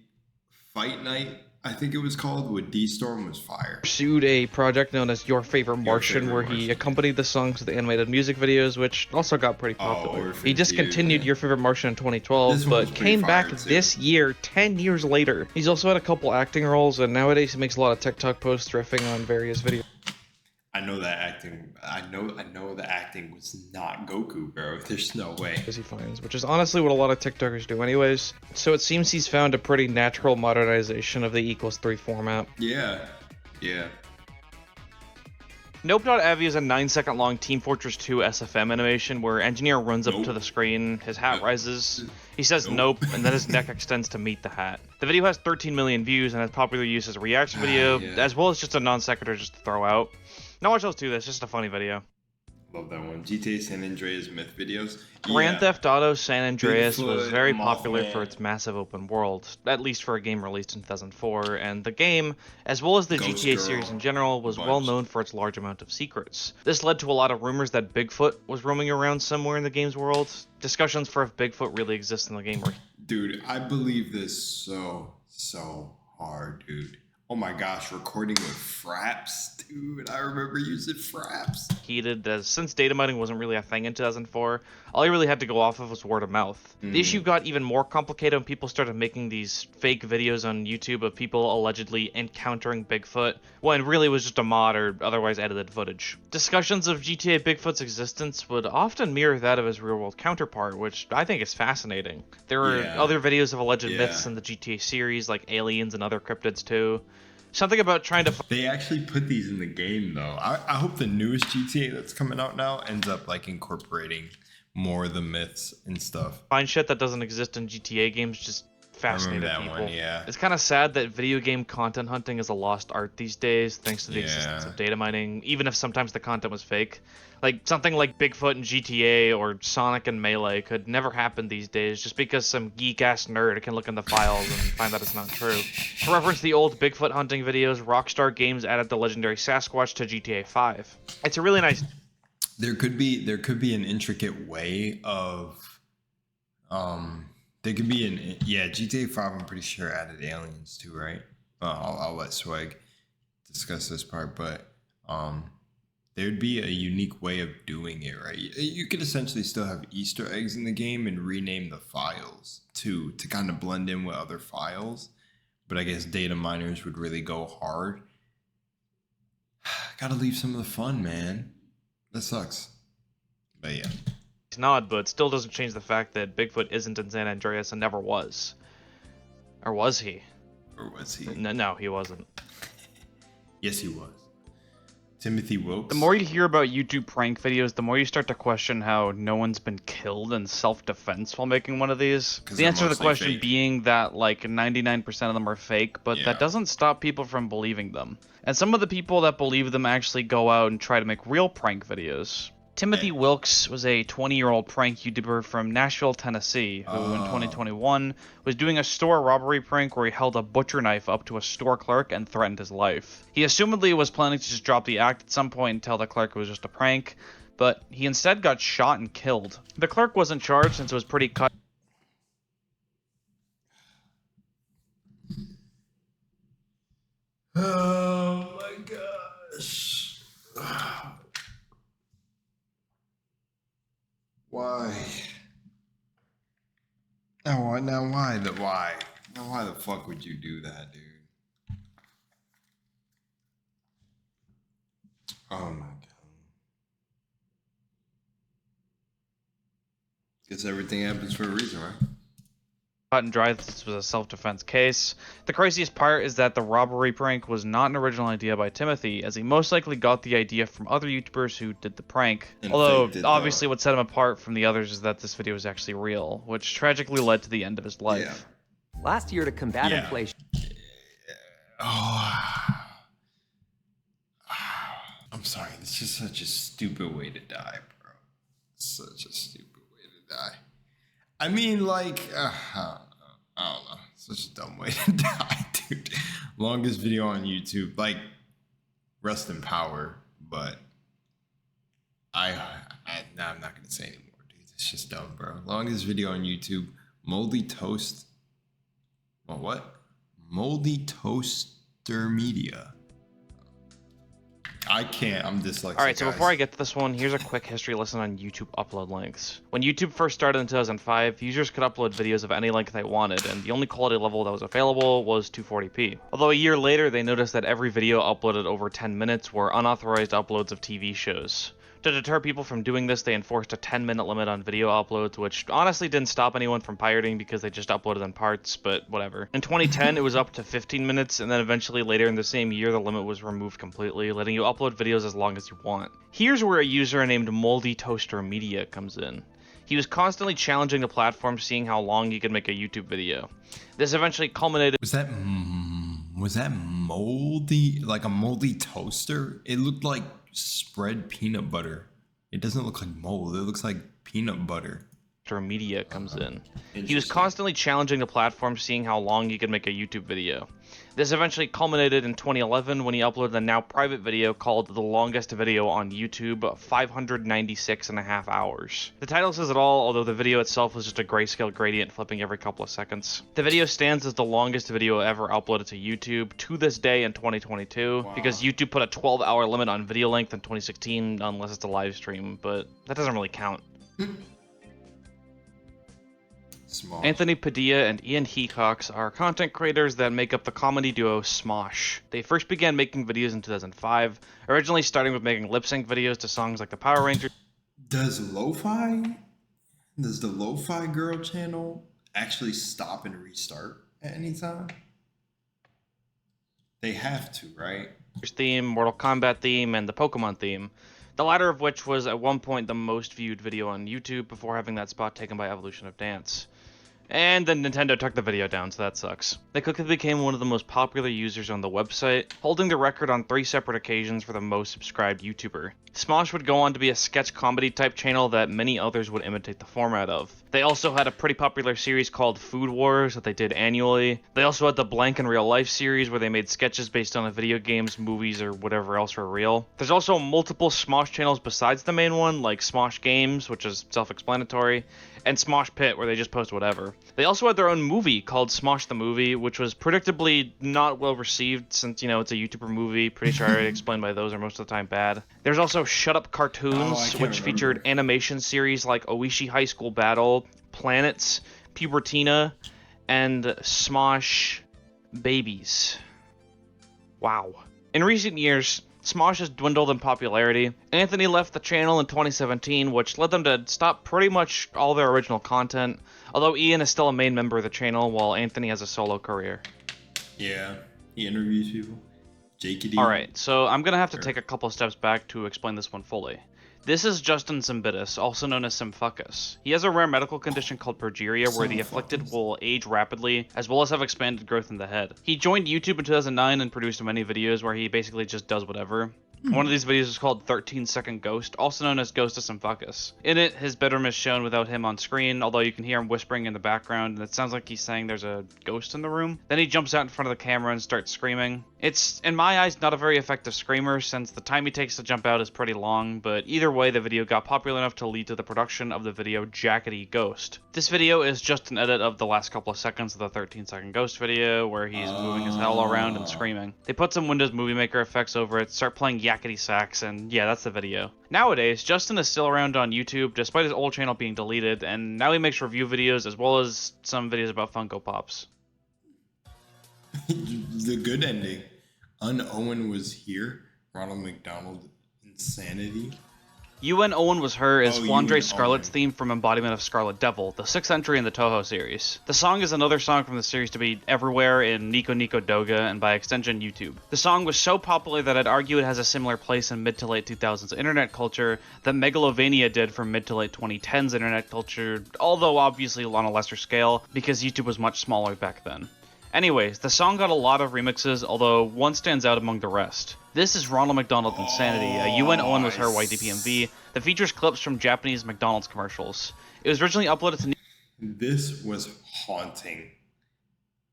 Fight Night, I think it was called, with D-Storm, was fire. Pursued a project known as Your Favorite Martian, where he accompanied the songs with animated music videos, which also got pretty popular. He discontinued Your Favorite Martian in 2012, but came back this year, 10 years later. He's also had a couple acting roles, and nowadays he makes a lot of TikTok posts riffing on various videos. I know that acting. I know the acting was not Goku, bro. There's no way. He finds, which is honestly what a lot of TikTokers do anyways. So it seems he's found a pretty natural modernization of the =3 format. Yeah. Nope.avi is a 9-second long Team Fortress 2 SFM animation where engineer runs up to the screen, his hat rises, he says nope, and then his neck extends to meet the hat. The video has 13 million views and has popular use as a reaction video, as well as just a non-sequitur just to throw out. Not much else to this, just a funny video. Love that one. GTA San Andreas myth videos. Grand Theft Auto San Andreas was very popular for its massive open world, at least for a game released in 2004, and the game, as well as the GTA series in general, was well known for its large amount of secrets. This led to a lot of rumors that Bigfoot was roaming around somewhere in the game's world. Discussions for if Bigfoot really exists in the game were... Dude, I believe this so hard, dude. Oh my gosh, recording with fraps, dude. I remember using fraps. Heated, as since data mining wasn't really a thing in 2004, all you really had to go off of was word of mouth. The issue got even more complicated when people started making these fake videos on YouTube of people allegedly encountering Bigfoot, when really it was just a mod or otherwise edited footage. Discussions of GTA Bigfoot's existence would often mirror that of his real-world counterpart, which I think is fascinating. There were other videos of alleged myths in the GTA series, like aliens and other cryptids too. Something about trying to... They actually put these in the game, though. I hope the newest GTA that's coming out now ends up, like, incorporating more of the myths and stuff. Find shit that doesn't exist in GTA games just fascinated people. It's kind of sad that video game content hunting is a lost art these days, thanks to the existence of data mining, even if sometimes the content was fake. Like, something like Bigfoot and GTA or Sonic and Melee could never happen these days just because some geek-ass nerd can look in the files and find that it's not true. To reference the old Bigfoot hunting videos, Rockstar Games added the legendary Sasquatch to GTA 5. It's a really nice... There could be an intricate way of... There could be an... Yeah, GTA 5, I'm pretty sure, added aliens too, right? I'll let Swag discuss this part, but... There'd be a unique way of doing it, right? You could essentially still have Easter eggs in the game and rename the files too, to kind of blend in with other files. But I guess data miners would really go hard. Gotta leave some of the fun, man. That sucks. But yeah. not, but still doesn't change the fact that Bigfoot isn't in San Andreas and never was. Or was he? Or was he? No, he wasn't. Yes, he was. Timothy Wilkes. The more you hear about YouTube prank videos, the more you start to question how no one's been killed in self-defense while making one of these. The answer to the question fake. being that like 99% of them are fake, but that doesn't stop people from believing them. And some of the people that believe them actually go out and try to make real prank videos. Timothy Wilkes was a 20-year-old prank YouTuber from Nashville, Tennessee, who in 2021 was doing a store robbery prank where he held a butcher knife up to a store clerk and threatened his life. He assumedly was planning to just drop the act at some point and tell the clerk it was just a prank, but he instead got shot and killed. The clerk wasn't charged since it was pretty cut. Oh my gosh. Why? Now why the fuck would you do that, dude? Oh my god. Guess everything happens for a reason, right? Cut and dry, this was a self-defense case. The craziest part is that the robbery prank was not an original idea by Timothy, as he most likely got the idea from other YouTubers who did the prank. Although, obviously what set him apart from the others is that this video was actually real, which tragically led to the end of his life. Last year to combat inflation. I'm sorry, it's just such a stupid way to die, bro. Such a stupid way to die. I mean, like, I don't know. Such a dumb way to die, dude. Longest video on YouTube. Like, rest in power, but I'm not going to say anymore, dude. It's just dumb, bro. Longest video on YouTube. Moldy toast. Well, what? Moldy toaster media. I can't. I'm dyslexic. Alright, so before I get to this one, here's a quick history lesson on YouTube upload lengths. When YouTube first started in 2005, users could upload videos of any length they wanted, and the only quality level that was available was 240p. Although a year later, they noticed that every video uploaded over 10 minutes were unauthorized uploads of TV shows. To deter people from doing this, they enforced a 10-minute limit on video uploads, which honestly didn't stop anyone from pirating because they just uploaded in parts, but whatever. In 2010, it was up to 15 minutes, and then eventually later in the same year, the limit was removed completely, letting you upload videos as long as you want. Here's where a user named Moldy Toaster Media comes in. He was constantly challenging the platform, seeing how long he could make a YouTube video. This eventually culminated— Was that moldy, like a moldy toaster? It looked like spread peanut butter. It doesn't look like mold, it looks like peanut butter. Media comes in. He was constantly challenging the platform, seeing how long he could make a YouTube video. This eventually culminated in 2011 when he uploaded a now private video called The Longest Video on YouTube, 596.5 hours. The title says it all, although the video itself was just a grayscale gradient flipping every couple of seconds. The video stands as the longest video ever uploaded to YouTube to this day in 2022, because YouTube put a 12-hour limit on video length in 2016, unless it's a live stream, but that doesn't really count. Small. Anthony Padilla and Ian Hecox are content creators that make up the comedy duo Smosh. They first began making videos in 2005, originally starting with making lip-sync videos to songs like the Power Rangers. Does the Lo-Fi Girl channel actually stop and restart at any time? They have to, right? Theme, Mortal Kombat theme, and the Pokemon theme. The latter of which was at one point the most viewed video on YouTube before having that spot taken by Evolution of Dance. And then Nintendo took the video down, so that sucks. They quickly became one of the most popular users on the website, holding the record on 3 separate occasions for the most subscribed YouTuber. Smosh would go on to be a sketch comedy type channel that many others would imitate the format of. They also had a pretty popular series called Food Wars that they did annually. They also had the Blank in Real Life series where they made sketches based on video games, movies, or whatever else were real. There's also multiple Smosh channels besides the main one, like Smosh Games, which is self-explanatory, and Smosh Pit, where they just post whatever. They also had their own movie called Smosh the Movie, which was predictably not well received since, you know, it's a YouTuber movie. Pretty sure I already explained why those are most of the time bad. There's also Shut Up Cartoons, which featured animation series like Oishi High School Battle, Planets, Pubertina, and Smosh Babies. Wow. In recent years, Smosh has dwindled in popularity. Anthony left the channel in 2017, which led them to stop pretty much all their original content, although Ian is still a main member of the channel while Anthony has a solo career. Yeah, he interviews people. Alright, so I'm gonna have to take a couple steps back to explain this one fully. This is Justin Zidus, also known as Symphucus. He has a rare medical condition called progeria where the afflicted will age rapidly, as well as have expanded growth in the head. He joined YouTube in 2009 and produced many videos where he basically just does whatever. One of these videos is called 13-Second Ghost, also known as Ghost of Symphucus. In it, his bedroom is shown without him on screen, although you can hear him whispering in the background, and it sounds like he's saying there's a ghost in the room. Then he jumps out in front of the camera and starts screaming. It's, in my eyes, not a very effective screamer, since the time he takes to jump out is pretty long, but either way, the video got popular enough to lead to the production of the video Jackety Ghost. This video is just an edit of the last couple of seconds of the 13-Second Ghost video, where he's moving his head all around and screaming. They put some Windows Movie Maker effects over it, start playing yakety sax, and yeah, that's the video. Nowadays, Justin is still around on YouTube, despite his old channel being deleted, and now he makes review videos as well as some videos about Funko Pops. The good ending. Owen was here. Ronald McDonald Insanity. UN Owen Was Her is Flandre Scarlet's theme from Embodiment of Scarlet Devil, the 6th entry in the Toho series. The song is another song from the series to be everywhere in Nico Nico Doga and by extension YouTube. The song was so popular that I'd argue it has a similar place in mid to late 2000s internet culture that Megalovania did for mid to late 2010s internet culture, although obviously on a lesser scale because YouTube was much smaller back then. Anyways, the song got a lot of remixes, although one stands out among the rest. This is Ronald McDonald Insanity, a UN Owen Was Her YDPMV that features clips from Japanese McDonald's commercials. It was originally uploaded to... This was haunting.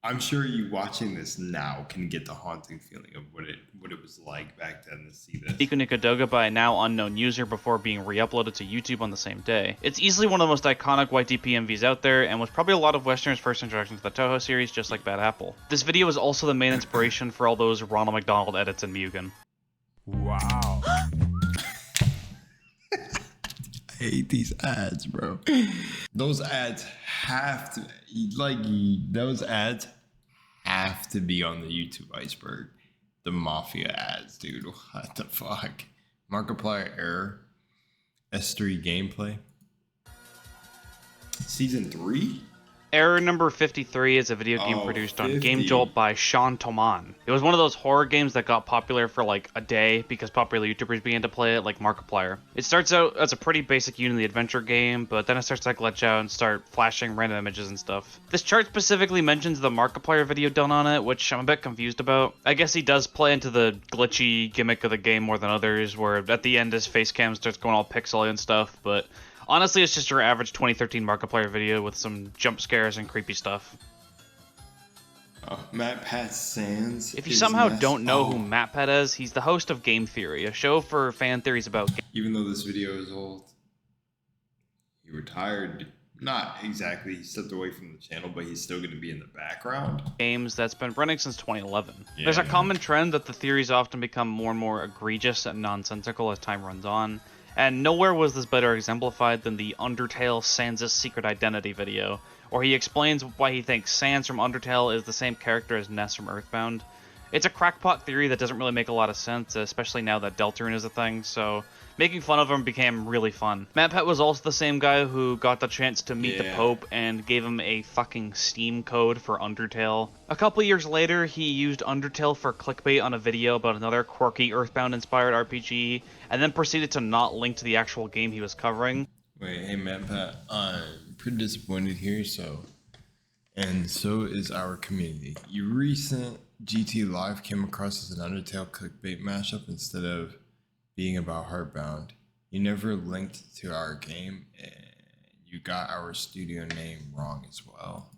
I'm sure you watching this now can get the haunting feeling of what it was like back then to see this. Nico Nico Doga by a now unknown user before being re-uploaded to YouTube on the same day. It's easily one of the most iconic YTPMVs out there, and was probably a lot of Westerners' first introduction to the Toho series, just like Bad Apple. This video was also the main inspiration for all those Ronald McDonald edits in Mugen. Wow. I hate these ads, bro. Those ads have to, those ads have to be on the YouTube Iceberg. The Mafia ads, dude. What the fuck? Markiplier error. S3 gameplay. Season 3? Error number 53 is a video game produced on Game Jolt by Sean Toman. It was one of those horror games that got popular for like a day because popular YouTubers began to play it, like Markiplier. It starts out as a pretty basic Unity adventure game, but then it starts to glitch out and start flashing random images and stuff. This chart specifically mentions the Markiplier video done on it, which I'm a bit confused about. I guess he does play into the glitchy gimmick of the game more than others, where at the end his face cam starts going all pixely and stuff, but honestly, it's just your average 2013 Markiplier video with some jump scares and creepy stuff. MatPat Sands. If you somehow don't know who MatPat is, he's the host of Game Theory, a show for fan theories about games. Even though this video is old, he retired. Not exactly, he stepped away from the channel, but he's still going to be in the background. Games that's been running since 2011. Yeah. There's a common trend that the theories often become more and more egregious and nonsensical as time runs on. And nowhere was this better exemplified than the Undertale Sans' Secret Identity video, where he explains why he thinks Sans from Undertale is the same character as Ness from Earthbound. It's a crackpot theory that doesn't really make a lot of sense, especially now that Deltarune is a thing, so making fun of him became really fun. MatPat was also the same guy who got the chance to meet the Pope and gave him a fucking Steam code for Undertale. A couple years later, he used Undertale for clickbait on a video about another quirky Earthbound-inspired RPG, and then proceeded to not link to the actual game he was covering. Wait, hey MatPat, I'm pretty disappointed here, and so is our community. Your recent GT Live came across as an Undertale clickbait mashup instead of being about Heartbound. You never linked to our game, and you got our studio name wrong as well.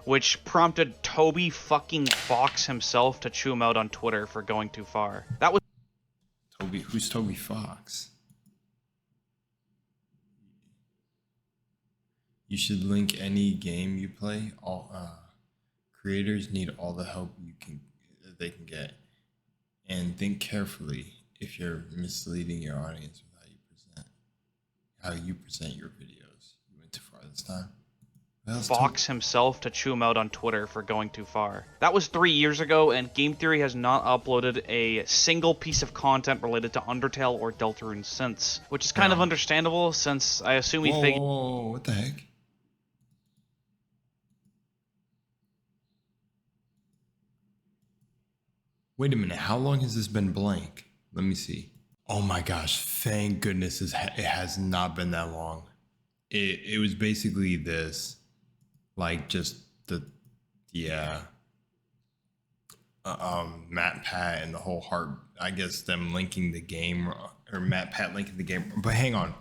Which prompted Toby fucking Fox himself to chew him out on Twitter for going too far. That was Toby. Who's Toby Fox? You should link any game you play. All creators need all the help they can get, and think carefully if you're misleading your audience with how you present your videos. You went too far this time. Fox himself to chew him out on Twitter for going too far. That was 3 years ago, and Game Theory has not uploaded a single piece of content related to Undertale or Deltarune since, which is kind of understandable since I assume he figured. Whoa, what the heck? Wait a minute, how long has this been blank? Let me see. Oh my gosh, thank goodness it has not been that long. It was basically this, like just Matt Pat and the whole heart, I guess them linking the game, or Matt Pat linking the game. But hang on.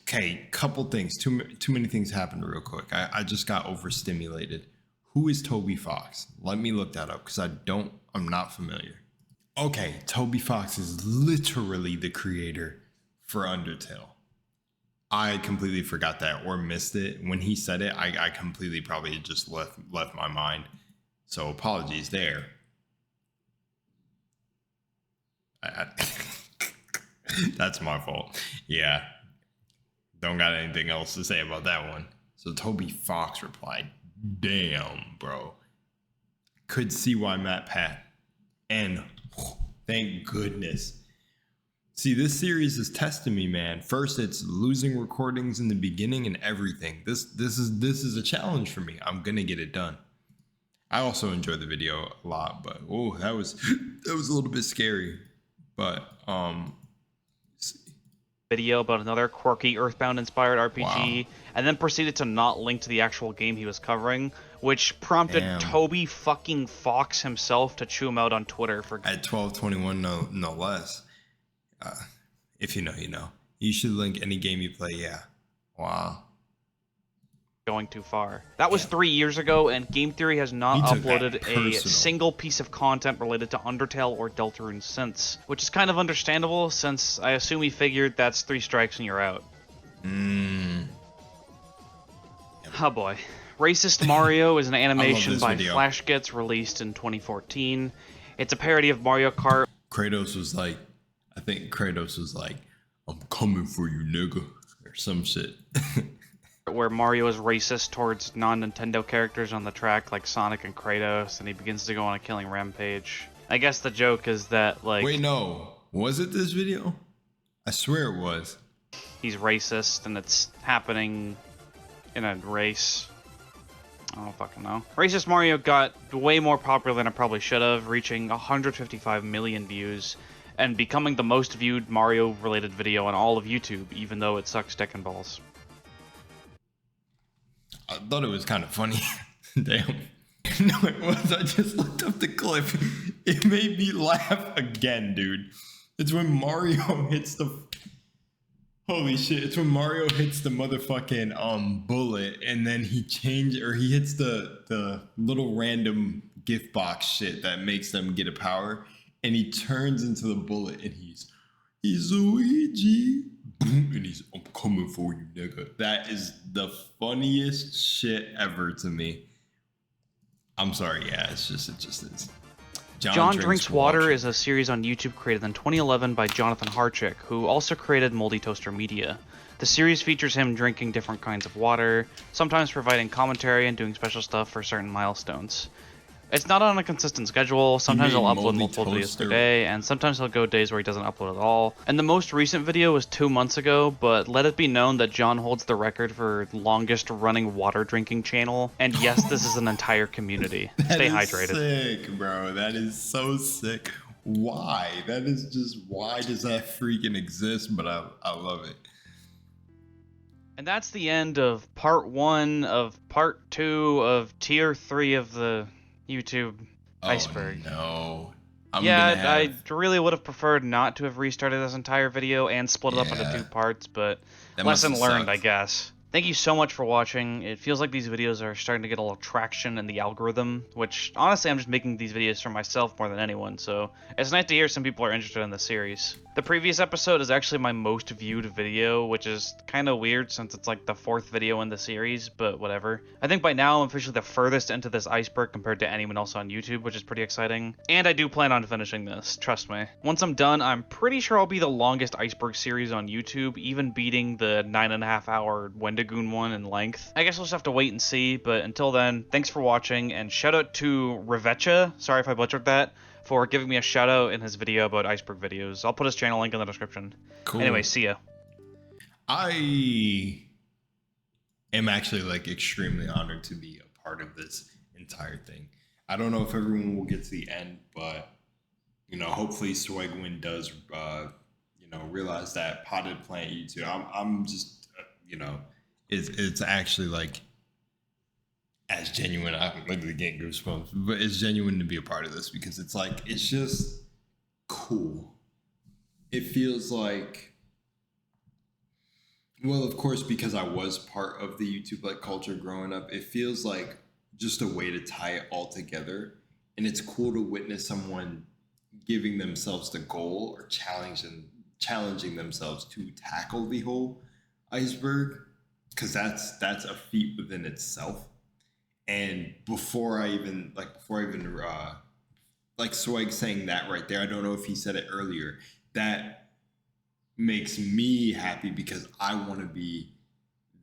Okay, couple things. Too many things happened real quick. I just got overstimulated. Who is Toby Fox? Let me look that up because I'm not familiar. Okay, Toby Fox is literally the creator for Undertale. I completely forgot that or missed it. When he said it, I completely probably just left my mind. So apologies there. That's my fault. Yeah. Don't got anything else to say about that one. So Toby Fox replied, damn, bro. Could see why Matt Pat. And thank goodness. See, this series is testing me, man. First, it's losing recordings in the beginning and everything. This is a challenge for me. I'm gonna get it done. I also enjoyed the video a lot, but oh, that was a little bit scary. But video about another quirky Earthbound-inspired RPG, and then proceeded to not link to the actual game he was covering, which prompted Toby fucking Fox himself to chew him out on Twitter for at 12:21, no less. If you know, you know. You should link any game you play. Yeah. Wow. Going too far. That was 3 years ago, and Game Theory has not uploaded a single piece of content related to Undertale or Deltarune since, which is kind of understandable since I assume he figured that's 3 strikes and you're out. Oh boy. Racist Mario is an animation by Flash Gets released in 2014. It's a parody of Mario Kart. I think Kratos was like, I'm coming for you, nigga, or some shit. Where Mario is racist towards non-Nintendo characters on the track, like Sonic and Kratos, and he begins to go on a killing rampage. I guess the joke is that, like... Wait, no. Was it this video? I swear it was. He's racist, and it's happening in a race. I don't fucking know. Racist Mario got way more popular than it probably should have, reaching 155 million views, and becoming the most viewed Mario-related video on all of YouTube, even though it sucks dick and balls. I thought it was kind of funny. Damn. No, it was. I just looked up the clip. It made me laugh again, dude. It's when Mario hits the... Holy shit. It's when Mario hits the motherfucking bullet, and then he hits the little random gift box shit that makes them get a power, and he turns into the bullet, and he's Luigi. Boom, and he's, I'm coming for you, nigga. That is the funniest shit ever to me. I'm sorry, yeah, it just is. John Drinks Water is a series on YouTube created in 2011 by Jonathan Harchick, who also created Moldy Toaster Media. The series features him drinking different kinds of water, sometimes providing commentary and doing special stuff for certain milestones. It's not on a consistent schedule. Sometimes he'll upload multiple videos per day, and sometimes he'll go days where he doesn't upload at all. And the most recent video was 2 months ago, but let it be known that John holds the record for longest running water drinking channel. And yes, this is an entire community. Stay hydrated. Sick, bro. That is so sick. Why? That is just, why does that freaking exist? But I love it. And that's the end of part 1 of part 2 of tier 3 of the YouTube Iceberg. No. I really would have preferred not to have restarted this entire video and split it up into 2 parts, but lesson learned, I guess. Thank you so much for watching. It feels like these videos are starting to get a little traction in the algorithm, which honestly I'm just making these videos for myself more than anyone, so it's nice to hear some people are interested in the series. The previous episode is actually my most viewed video, which is kind of weird since it's like the 4th video in the series, but whatever. I think by now I'm officially the furthest into this iceberg compared to anyone else on YouTube, which is pretty exciting. And I do plan on finishing this, trust me. Once I'm done, I'm pretty sure I'll be the longest iceberg series on YouTube, even beating the 9.5 hour Wendigo Wendigoon one in length. I guess we'll just have to wait and see, but until then, thanks for watching, and shout out to Revecha, sorry if I butchered that, for giving me a shout out in his video about iceberg videos. I'll put his channel link in the description. Cool. Anyway, see ya. I am actually like extremely honored to be a part of this entire thing. I don't know if everyone will get to the end, but you know, hopefully Swagwin does realize that potted plant YouTube. I'm just it's actually like as genuine. I'm literally getting goosebumps, but it's genuine to be a part of this because it's like it's just cool. It feels like, well, of course, because I was part of the YouTube like culture growing up, it feels like just a way to tie it all together. And it's cool to witness someone giving themselves the goal or challenging themselves to tackle the whole iceberg, because that's a feat within itself. And before I even Swag saying that right there, I don't know if he said it earlier, that makes me happy because I want to be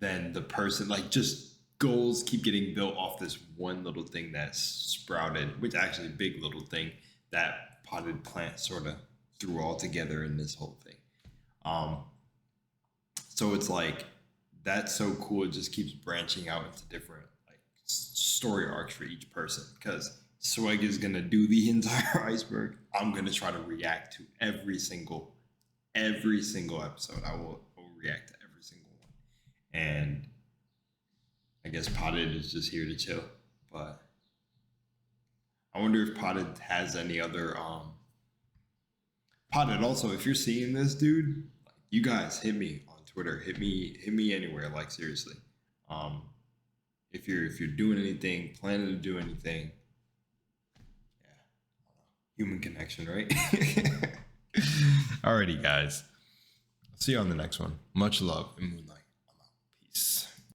then the person, like, just goals keep getting built off this one little thing that's sprouted, which actually big little thing that potted plant sort of threw all together in this whole thing. So it's like, that's so cool. It just keeps branching out into different like story arcs for each person, because Swag is going to do the entire iceberg. I'm going to try to react to every single episode. I will react to every single one. And I guess Potted is just here to chill. But I wonder if Potted has any other Potted also, if you're seeing this, dude, you guys hit me on Twitter. Hit me anywhere, like seriously. If you're doing anything, planning to do anything, human connection, right? Alrighty, guys. See you on the next one. Much love and Moonlight.